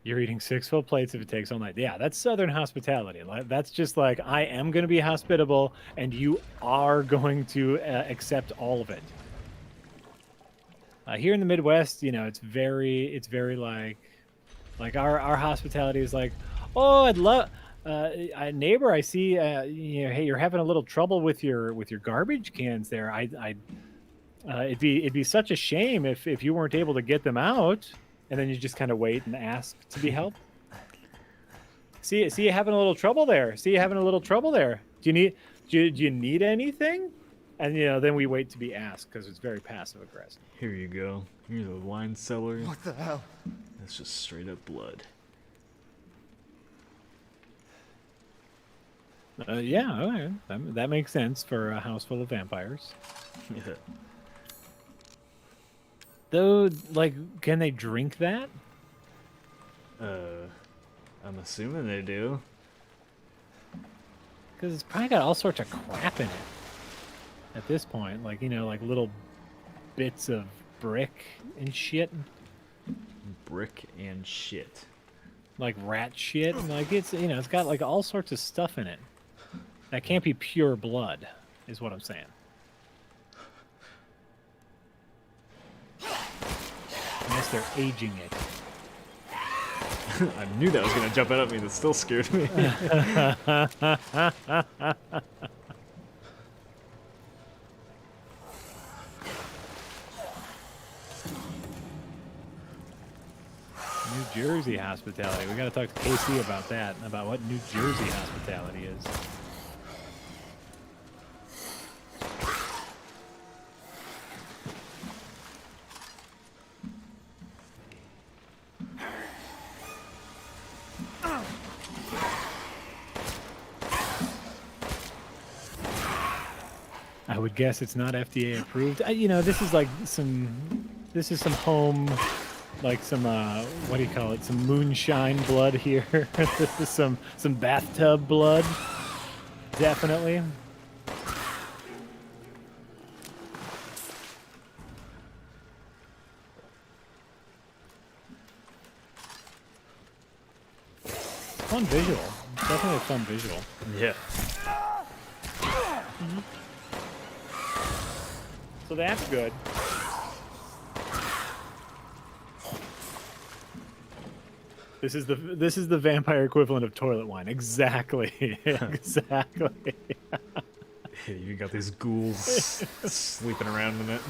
You're eating 6 full plates if it takes all night. Yeah, that's Southern hospitality. That's just like, I am going to be hospitable, and you are going to accept all of it. Here in the Midwest, you know, it's very like our hospitality is like, oh, I'd love, neighbor, I see, you know, hey, you're having a little trouble with your garbage cans there. It'd be such a shame if you weren't able to get them out. And then you just kind of wait and ask to be helped. See you having a little trouble there. Do you need anything? And you know, then we wait to be asked because it's very passive aggressive. Here you go. Here's a wine cellar. What the hell? That's just straight up blood. Yeah, okay. That makes sense for a house full of vampires. Yeah. Though, like, can they drink that? I'm assuming they do. Because it's probably got all sorts of crap in it. at this point. Like, you know, like little bits of brick and shit. Brick and shit. Like rat shit. And like it's, you know, it's got like all sorts of stuff in it. That can't be pure blood, is what I'm saying. Unless they're aging it. I knew that was gonna jump out at me. That still scared me. New Jersey hospitality. We gotta talk to KC about that, about what New Jersey hospitality is. I would guess it's not FDA approved. You know, this is like some home, like some what do you call it? Some moonshine blood here. This is some bathtub blood, definitely. Fun visual, definitely a fun visual. Yeah. So that's good. This is the vampire equivalent of toilet wine. Exactly. Exactly. You got these ghouls sleeping around in it.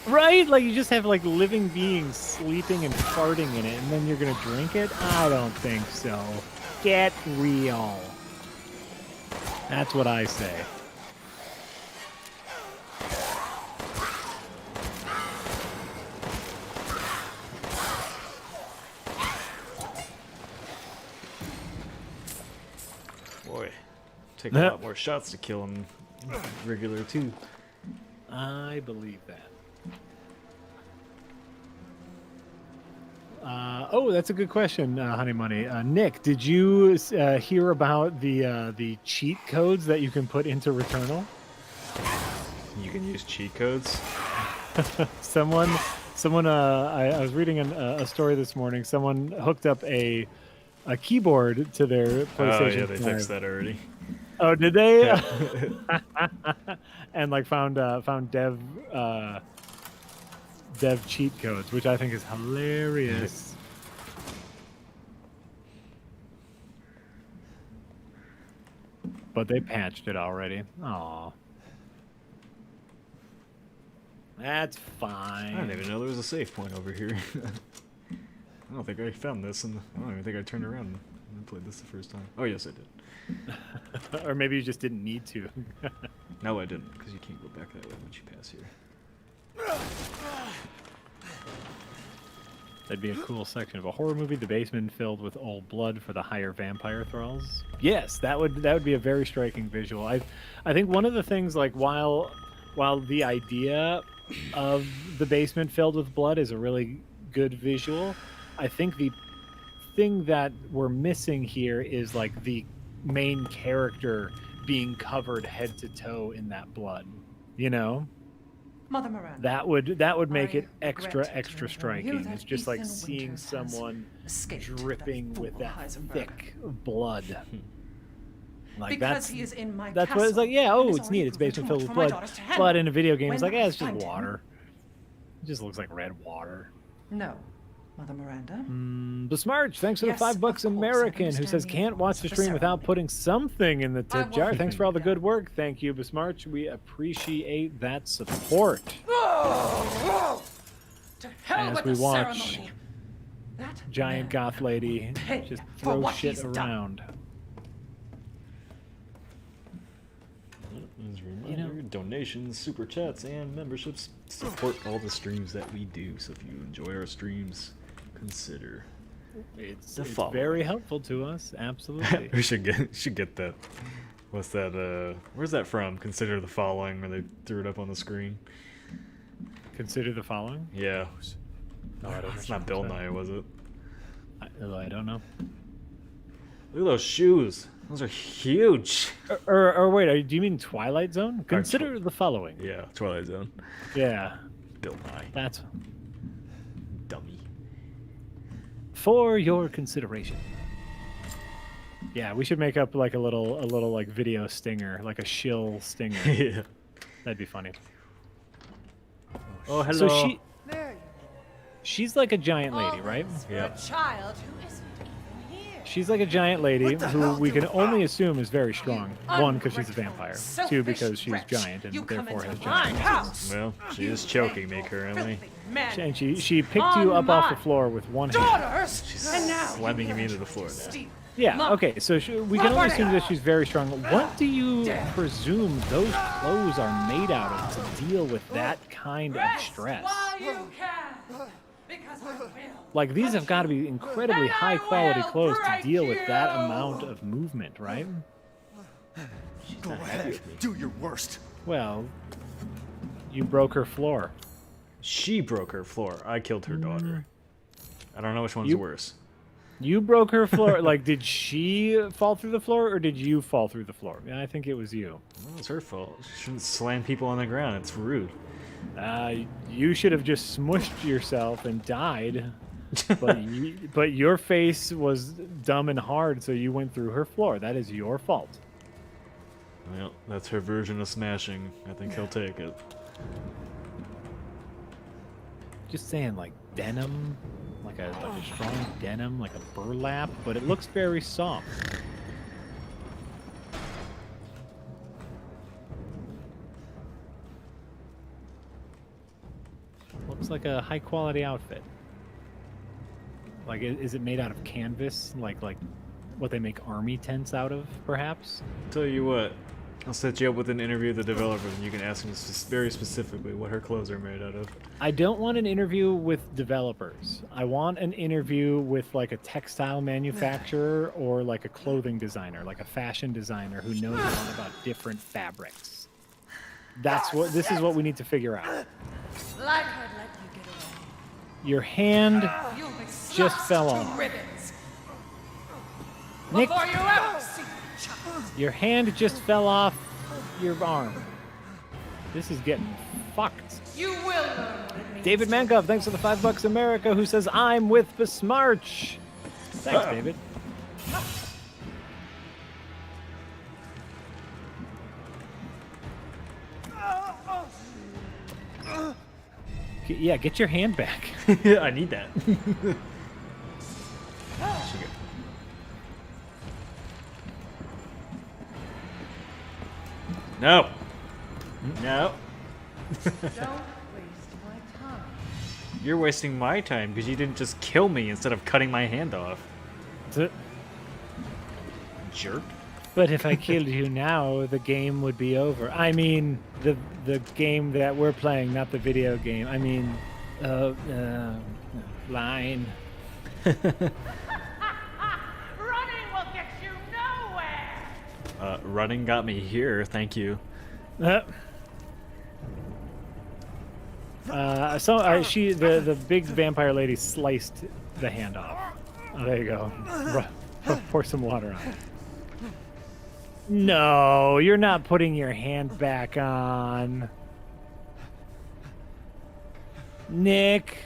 Right? Like you just have like living beings sleeping and farting in it, and then you're gonna drink it? I don't think so. Get real. That's what I say. Boy, take a lot more shots to kill him regular too. I believe that. Oh, that's a good question, Honey Money. Nick, did you hear about the cheat codes that you can put into Returnal? You can use cheat codes? Someone. I was reading a story this morning. Someone hooked up a keyboard to their PlayStation. Oh yeah, they 5. fixed that already. Oh, did they? Yeah. And like found dev cheat codes, which I think is hilarious. But they patched it already. Aw. That's fine. I didn't even know there was a save point over here. I don't think I found this, and I don't even think I turned around and played this the first time. Oh yes, I did. Or maybe you just didn't need to. No, I didn't, because you can't go back that way once you pass here. That'd be a cool section of a horror movie. The basement filled with old blood for the higher vampire thralls. Yes, that would be a very striking visual. I think one of the things, like while the idea of the basement filled with blood is a really good visual, I think the thing that we're missing here is like the main character being covered head to toe in that blood. You know? Mother Miranda. That would make it I extra regret to extra inform you striking. that It's just like Ethan seeing Winters has someone escaped dripping that with fool that Heisenberg. thick blood. Like Because he is in my that's what it's like. Yeah, castle, oh, and it's is neat. already It's basement proven filled too with much for my blood. daughters to handle. But in a video game, it's When like, will yeah, I it's just find him? water. It just looks like red water. No, Mother Miranda. Besmarch, thanks for the Yes, $5 of course, I American, who understand says the can't watch the importance of the stream without ceremony. putting something in the I tip jar. won't Thanks for all the good work. Thank you, Besmarch. We appreciate that support. To hell As with we the watch ceremony. That giant man goth lady pay just for throw what shit he's done. around. As a reminder, donations, super chats, and memberships support all the streams that we do. So if you enjoy our streams, consider It's the following. very helpful to us. Absolutely. We should get that. What's that? Where's that from? Consider the following, where they threw it up on the screen. Consider the following? Yeah. No, I don't It's not Bill Nye, was it? I don't know. Look at those shoes. Those are huge. Or wait, do you mean Twilight Zone? Consider the following. Yeah, Twilight Zone. Yeah. Bill Nye. That's Dummy. for your consideration. Yeah, we should make up like a little like video stinger, like a shill stinger. Yeah. That'd be funny. Oh, hello. So she's like a giant lady, right? Yeah. A child who isn't even here. She's like a giant lady who we can only assume is very strong. One, because she's a vampire. Two, because she's giant and therefore has giant muscles. Well, she is choking me currently. And she picked you up off the floor with one hand. She's slamming me into the floor now. Yeah, okay, so we can only assume that she's very strong. What do you presume those clothes are made out of to deal with that kind of stress? Like, these have got to be incredibly high-quality clothes to deal with that amount of movement, right? Go ahead, do your worst. Well, you broke her floor. She broke her floor. I killed her daughter. I don't know which one's worse. You broke her floor. Like, did she fall through the floor, or did you fall through the floor? I think it was you. Well, it's her fault. She shouldn't slam people on the ground. It's rude. You should have just smushed yourself and died. But your face was dumb and hard, so you went through her floor. That is your fault. Well, that's her version of smashing. I think he'll take it. Just saying, like denim, like a strong denim, like a burlap, but it looks very soft. Looks like a high quality outfit. Like, is it made out of canvas, like what they make army tents out of, perhaps? Tell you what, I'll set you up with an interview with the developers, and you can ask them very specifically what her clothes are made out of. I don't want an interview with developers. I want an interview with like a textile manufacturer or like a clothing designer, like a fashion designer who knows a lot about different fabrics. This is what we need to figure out. Like I'd let you get away. Your hand just fell off. Ribbons. Nick, Before you ever see the child. your hand just fell off your arm. This is getting fucked. You will learn. David Mankov, thanks for the $5 America, who says, I'm with Besmarch. Thanks, David. Yeah, get your hand back. I need that. No. No. Don't waste my time. You're wasting my time because you didn't just kill me instead of cutting my hand off. Jerk. But if I killed you now, the game would be over. I mean, the game that we're playing, not the video game. I mean, line. Running will get you nowhere. Running got me here. Thank you. The big vampire lady sliced the hand off. Oh, there you go. Pour some water on it. No, you're not putting your hand back on. Nick,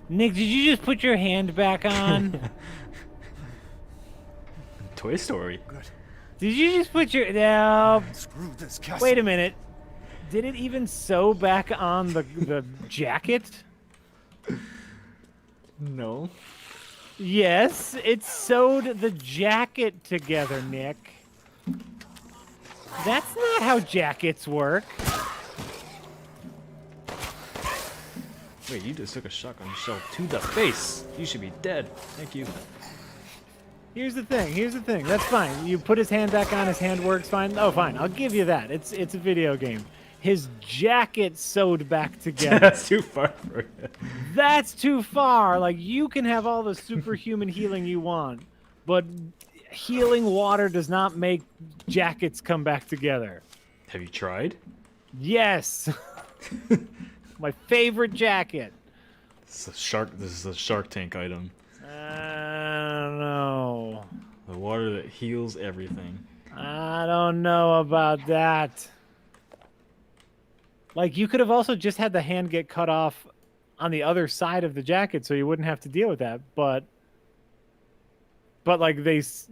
did you just put your hand back on? Toy Story. Did you just put your... No. Screw this castle. Wait a minute. Did it even sew back on the jacket? No. Yes, it sewed the jacket together, Nick. That's not how jackets work. Wait, you just took a shotgun shell to the face. You should be dead. Thank you. Here's the thing. That's fine. You put his hand back on, his hand works fine. Oh, fine. I'll give you that. It's a video game. His jacket sewed back together. That's too far for you. That's too far. Like, you can have all the superhuman healing you want, but healing water does not make jackets come back together. Have you tried? Yes. My favorite jacket. This is a Shark Tank item. I don't know. The Water that heals everything. I don't know about that. Like, you could have also just had the hand get cut off on the other side of the jacket so you wouldn't have to deal with that. But like just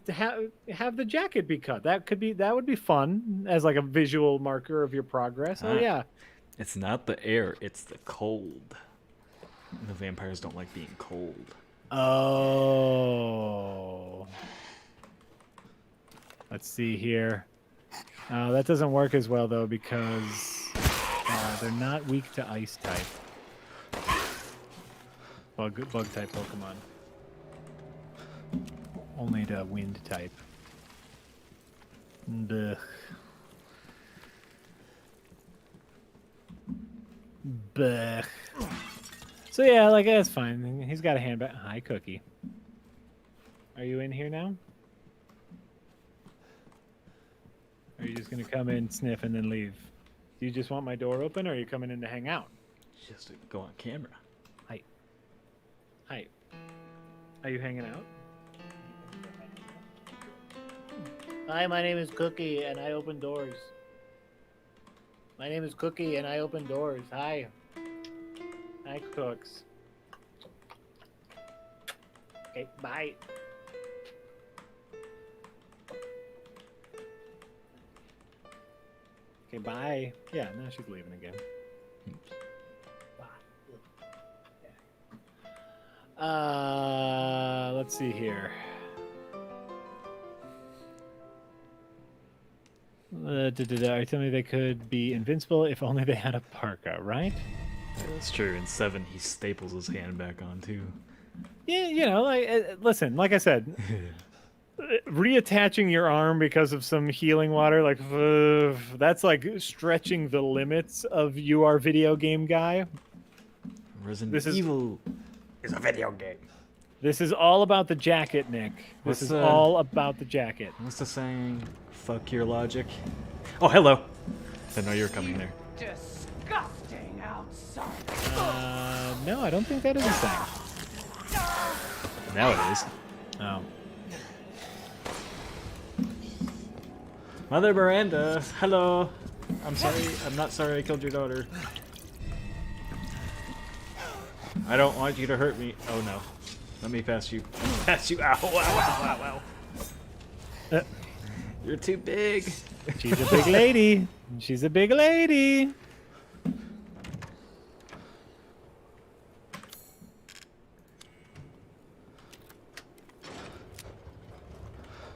have the jacket be cut. That would be fun as like a visual marker of your progress. Oh yeah. It's not the air, it's the cold. The vampires don't like being cold. Oh. Let's see here. That doesn't work as well though because they're not weak to ice type. Bug type Pokemon. Only to wind type. Blech. Blech. So yeah, like that's fine. He's got a hand back. Hi, Cookie. Are you in here now? Or are you just gonna come in, sniff, and then leave? Do you just want my door open, or are you coming in to hang out? Just to go on camera. Hi. Hi. Are you hanging out? Hi, my name is Cookie, and I open doors. My name is Cookie, and I open doors. Hi. Hi, Cooks. Okay, bye. Okay, bye. Yeah, now she's leaving again. Let's see here. Are you telling me they could be invincible if only they had a parka, right? Yeah, that's true. In 7, he staples his hand back on too. Yeah, listen, like I said, reattaching your arm because of some healing water, like that's like stretching the limits of you are video game guy. Resident Evil is a video game. This is all about the jacket, Nick. This is all about the jacket. What's the saying? Fuck your logic. Oh, hello. I know you're coming there. Disgusting outside. No, I don't think that is a saying. Now it is. Oh. Mother Miranda, hello. I'm sorry. I'm not sorry I killed your daughter. I don't want you to hurt me. Oh no. Let me pass you. Pass you. Ow, ow, ow, ow, ow. You're too big. She's a big lady. She's a big lady.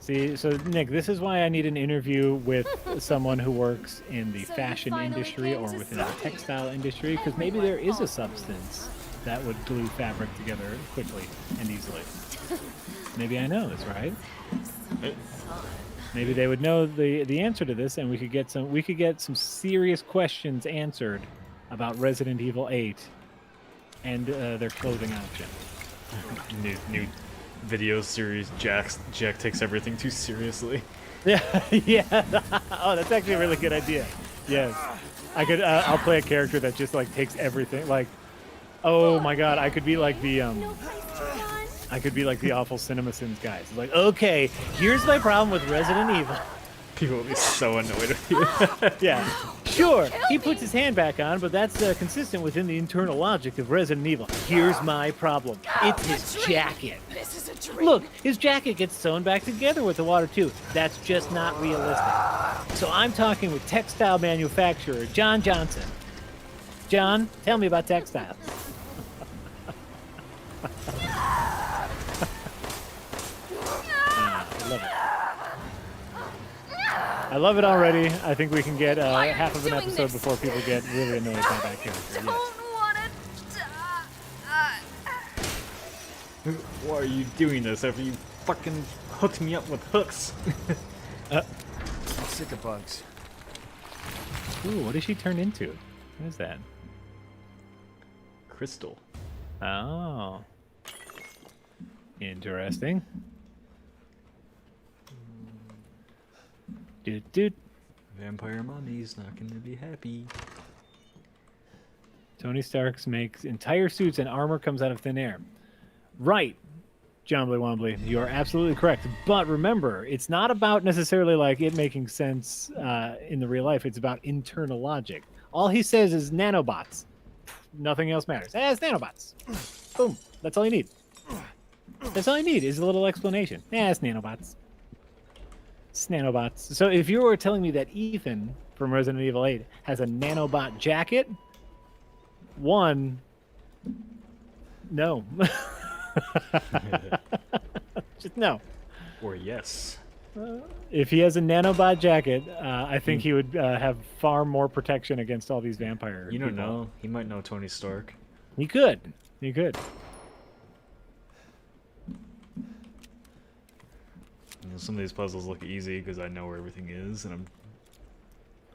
See, so Nick, this is why I need an interview with someone who works in the fashion industry or within the textile industry, because maybe there is a substance that would glue fabric together quickly and easily. Maybe I know this, right? Maybe they would know the answer to this, and we could get some serious questions answered about Resident Evil 8 and their clothing option. New video series. Jack takes everything too seriously. Yeah, yeah. Oh, that's actually a really good idea. Yes, I could. I'll play a character that just like takes everything. Like, oh my God, I could be like the I could be like the awful CinemaSins guys. Like, okay, here's my problem with Resident Evil. People will be so annoyed with you. Yeah, sure, he puts his hand back on, but that's consistent within the internal logic of Resident Evil. Here's my problem. It's his jacket. This is a dream. Look, his jacket gets sewn back together with the water too. That's just not realistic. So I'm talking with textile manufacturer John Johnson. John, tell me about textiles. I love it. I love it already. I think we can get half of an episode before people get really annoyed by that character. Yes. Why are you doing this after you fucking hooked me up with hooks? I'm sick of bugs. Ooh, what does she turn into? What is that? Crystal. Oh. Interesting. Dude. Vampire mommy's not gonna be happy. Tony Stark makes entire suits and armor comes out of thin air. Right. Jombly Wombly, you are absolutely correct. But remember, it's not about necessarily like it making sense in the real life. It's about internal logic. All he says is nanobots. Nothing else matters. It's nanobots. Boom. That's all you need. That's all you need is a little explanation. It's nanobots. It's nanobots. So if you were telling me that Ethan from Resident Evil 8 has a nanobot jacket, one, no. Just no. Or yes. If he has a nanobot jacket, I think he would have far more protection against all these vampire You don't people. know. He might know Tony Stark. He could. He could. You know, some of these puzzles look easy because I know where everything is, and I'm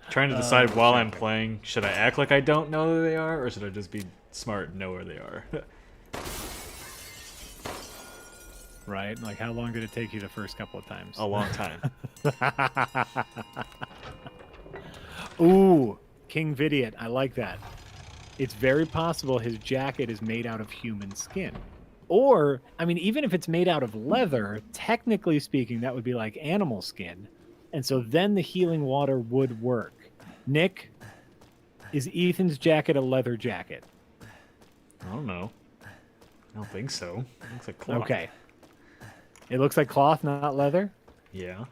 trying to decide while I'm playing, should I act like I don't know where they are, or should I just be smart and know where they are? Right? Like, how long did it take you the first couple of times? A long time. Ooh, King Vidiot. I like that. It's very possible his jacket is made out of human skin. Or, I mean, even if it's made out of leather, technically speaking, that would be like animal skin. And so then the healing water would work. Nick, is Ethan's jacket a leather jacket? I don't know. I don't think so. It looks like cloth. Okay. It looks like cloth, not leather? Yeah.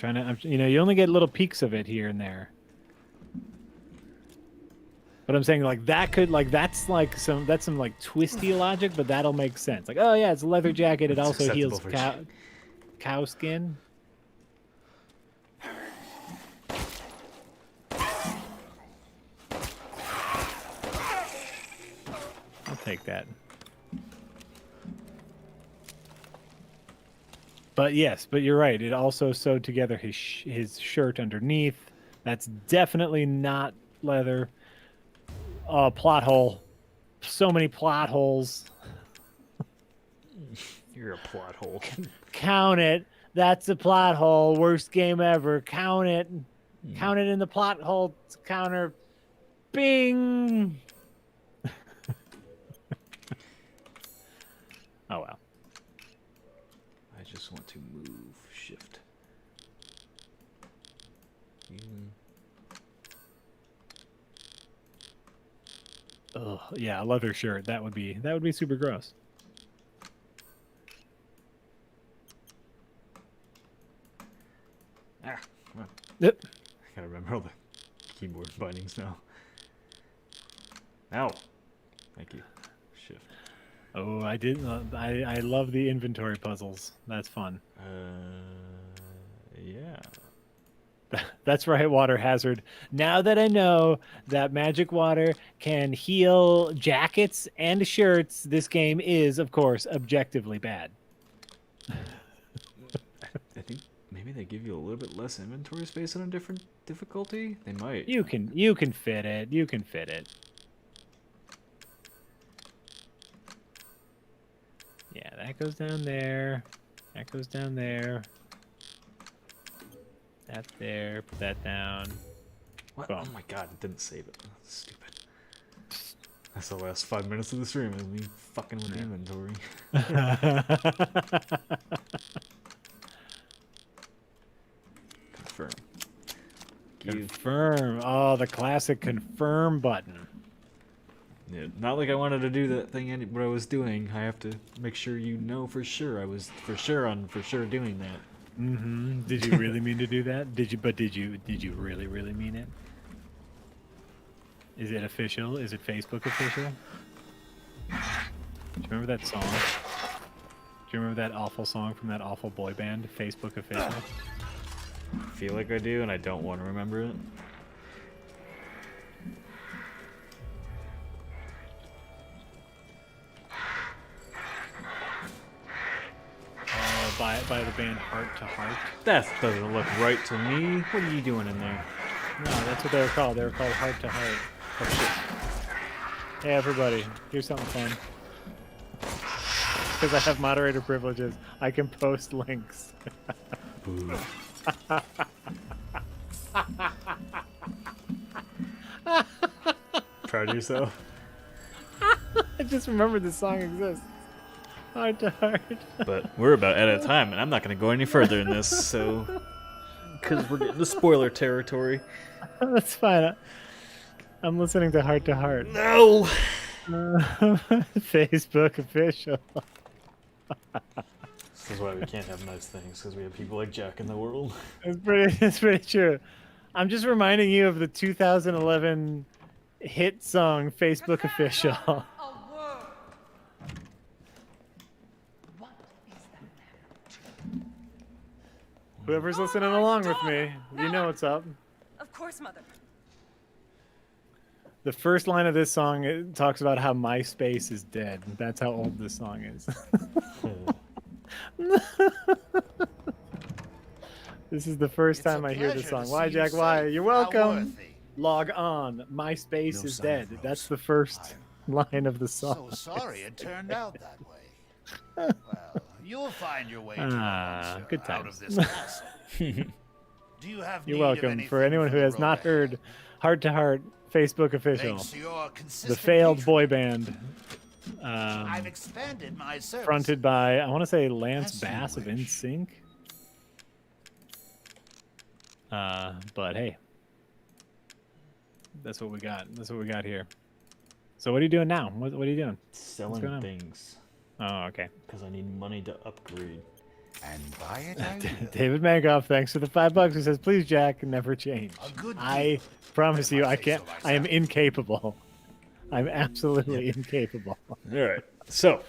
You know, you only get little peeks of it here and there. But I'm saying like that could that's some like twisty logic, but that'll make sense. Like, oh yeah, it's a leather jacket. It That's also heals acceptable cow skin. I'll take that. But yes, but you're right. It also sewed together his shirt underneath. That's definitely not leather. Plot hole. So many plot holes. You're a plot hole. Count it. That's a plot hole. Worst game ever. Count it. Count it in the plot hole counter. Bing. Oh well. I just want to move. Shift. Oh yeah, a leather shirt. That would be super gross. Ah, come on. Yep. I gotta remember all the keyboard bindings now. Ow. Thank you. Shift. Oh, I didn't. I love the inventory puzzles. That's fun. Yeah. That's right, Water Hazard. Now that I know that magic water can heal jackets and shirts, this game is, of course, objectively bad. I think maybe they give you a little bit less inventory space on a different difficulty. They might. You can fit it. You can fit it. Yeah, that goes down there. That goes down there. That there. Put that down. What? Boom. Oh my god, it didn't save it. That's stupid. That's the last 5 minutes of the stream is me fucking with the inventory. Confirm. Confirm. Oh, the classic confirm button. Yeah, not like I wanted to do that thing. What I was doing, I have to make sure you know for sure. I was for sure doing that. Mm-hmm. Did you really mean to do that? Did you really mean it? Is it official? Is it Facebook official? Do you remember that song? Do you remember that awful song from that awful boy band, Facebook official? I feel like I do, and I don't want to remember it. By the band Heart to Heart. That doesn't look right to me. What are you doing in there? No, that's what they were called. They were called Heart to Heart. Oh shit. Hey everybody, here's something fun. Because I have moderator privileges, I can post links. Boo. Proud of yourself? I just remembered the song exists. Heart to heart. But we're about out of time, and I'm not going to go any further in this, so because we're getting to spoiler territory. That's fine. I'm listening to Heart to Heart. No. Facebook official. This is why we can't have nice things, because we have people like Jack in the world. It's pretty true. I'm just reminding you of the 2011 hit song Facebook official. Whoever's listening along with me, you know what's up. Of course, Mother. The first line of this song, it talks about how MySpace is dead. That's how old this song is. This is the first time I hear this song. Why, Jack? Why? You're welcome. Log on. MySpace is dead. That's the first line of the song. So sorry it turned out that way. Well, you'll find your way to good out times. of this castle. Do you have You're need of welcome. anything For anyone who the has road not ahead? heard Heart to Heart Facebook official, Thanks to your the consistent failed boy band, I've expanded my service. fronted by, I want to say, Lance Bass of NSYNC. But hey, that's what we got. That's what we got here. So what are you doing now? What are you doing? Selling going on? things. Oh, okay. Because I need money to upgrade. And buy it, I will. David Mankoff, thanks for the $5. He says, "Please, Jack, never change." I promise you, I can't. I am incapable. I'm absolutely incapable. All right, so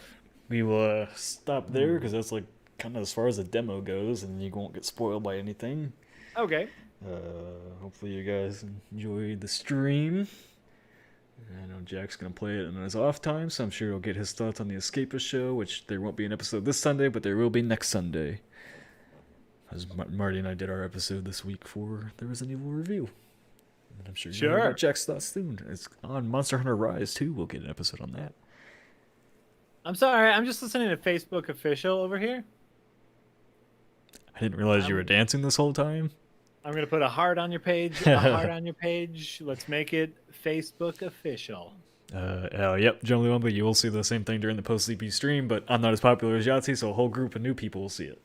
we will stop there because that's like kind of as far as the demo goes, and you won't get spoiled by anything. Okay. Hopefully you guys enjoyed the stream. I know Jack's gonna play it in his off time, so I'm sure he'll get his thoughts on the Escapist show, which there won't be an episode this Sunday, but there will be next Sunday. As Marty and I did our episode this week for The Resident Evil review. And I'm sure you'll hear about Jack's thoughts soon. It's on Monster Hunter Rise too. We'll get an episode on that. I'm sorry. I'm just listening to Facebook official over here. I didn't realize you were dancing this whole time. I'm gonna put a heart on your page. A heart on your page. Let's make it Facebook official. Yep, Generally Wumba, you will see the same thing during the post-sleepy stream, but I'm not as popular as Yahtzee, so a whole group of new people will see it.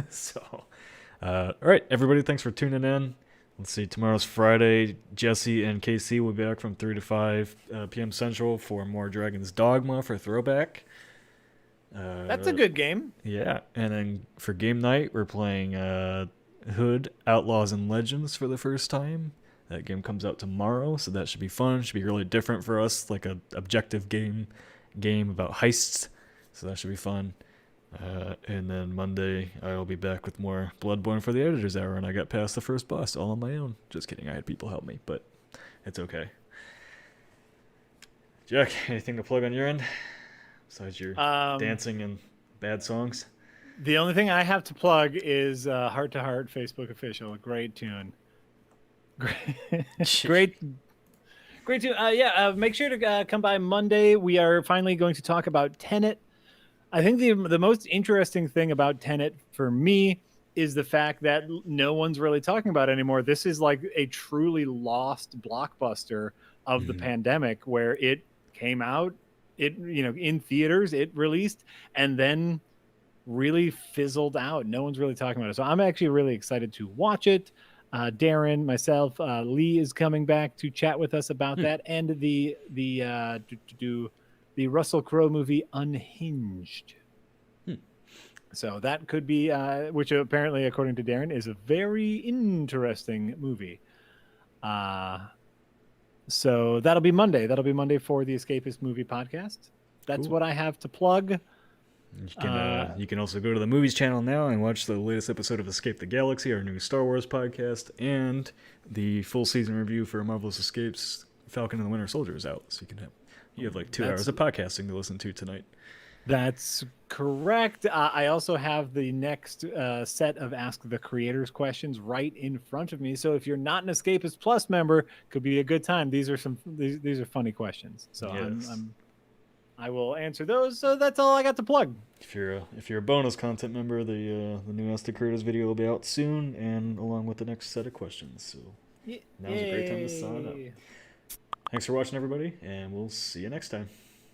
So, all right, everybody, thanks for tuning in. Let's see, tomorrow's Friday. Jesse and KC will be back from 3 to 5 p.m. Central for more Dragon's Dogma for Throwback. That's a good game. Yeah, and then for game night, we're playing Hood, Outlaws and Legends for the first time. That game comes out tomorrow, so that should be fun. Should be really different for us, like a objective game about heists. So that should be fun. And then Monday, I will be back with more Bloodborne for the Editor's Hour, and I got past the first boss all on my own. Just kidding, I had people help me, but it's okay. Jack, anything to plug on your end? Besides your dancing and bad songs? The only thing I have to plug is Heart to Heart Facebook official. A great tune. Great tune. Make sure to come by Monday. We are finally going to talk about Tenet. I think the most interesting thing about Tenet for me is the fact that no one's really talking about it anymore. This is like a truly lost blockbuster of the pandemic, where it came out, in theaters, it released, and then really fizzled out. No one's really talking about it. So I'm actually really excited to watch it. Darren, myself, Lee is coming back to chat with us about that, and the Russell Crowe movie Unhinged. So that could be, which apparently, according to Darren, is a very interesting movie. So that'll be Monday. That'll be Monday for the Escapist Movie Podcast. That's what I have to plug. You can also go to the Movies channel now and watch the latest episode of Escape the Galaxy, our new Star Wars podcast, and the full season review for Marvelous Escapes, Falcon and the Winter Soldier is out. So you have like 2 hours of podcasting to listen to tonight. That's correct. I also have the next set of Ask the Creators questions right in front of me. So if you're not an Escapist Plus member, could be a good time. These are funny questions. So yes. I will answer those. So that's all I got to plug. If you're a bonus content member, the new Ask the Creators video will be out soon, and along with the next set of questions. So now's a great time to sign up. Thanks for watching, everybody, and we'll see you next time.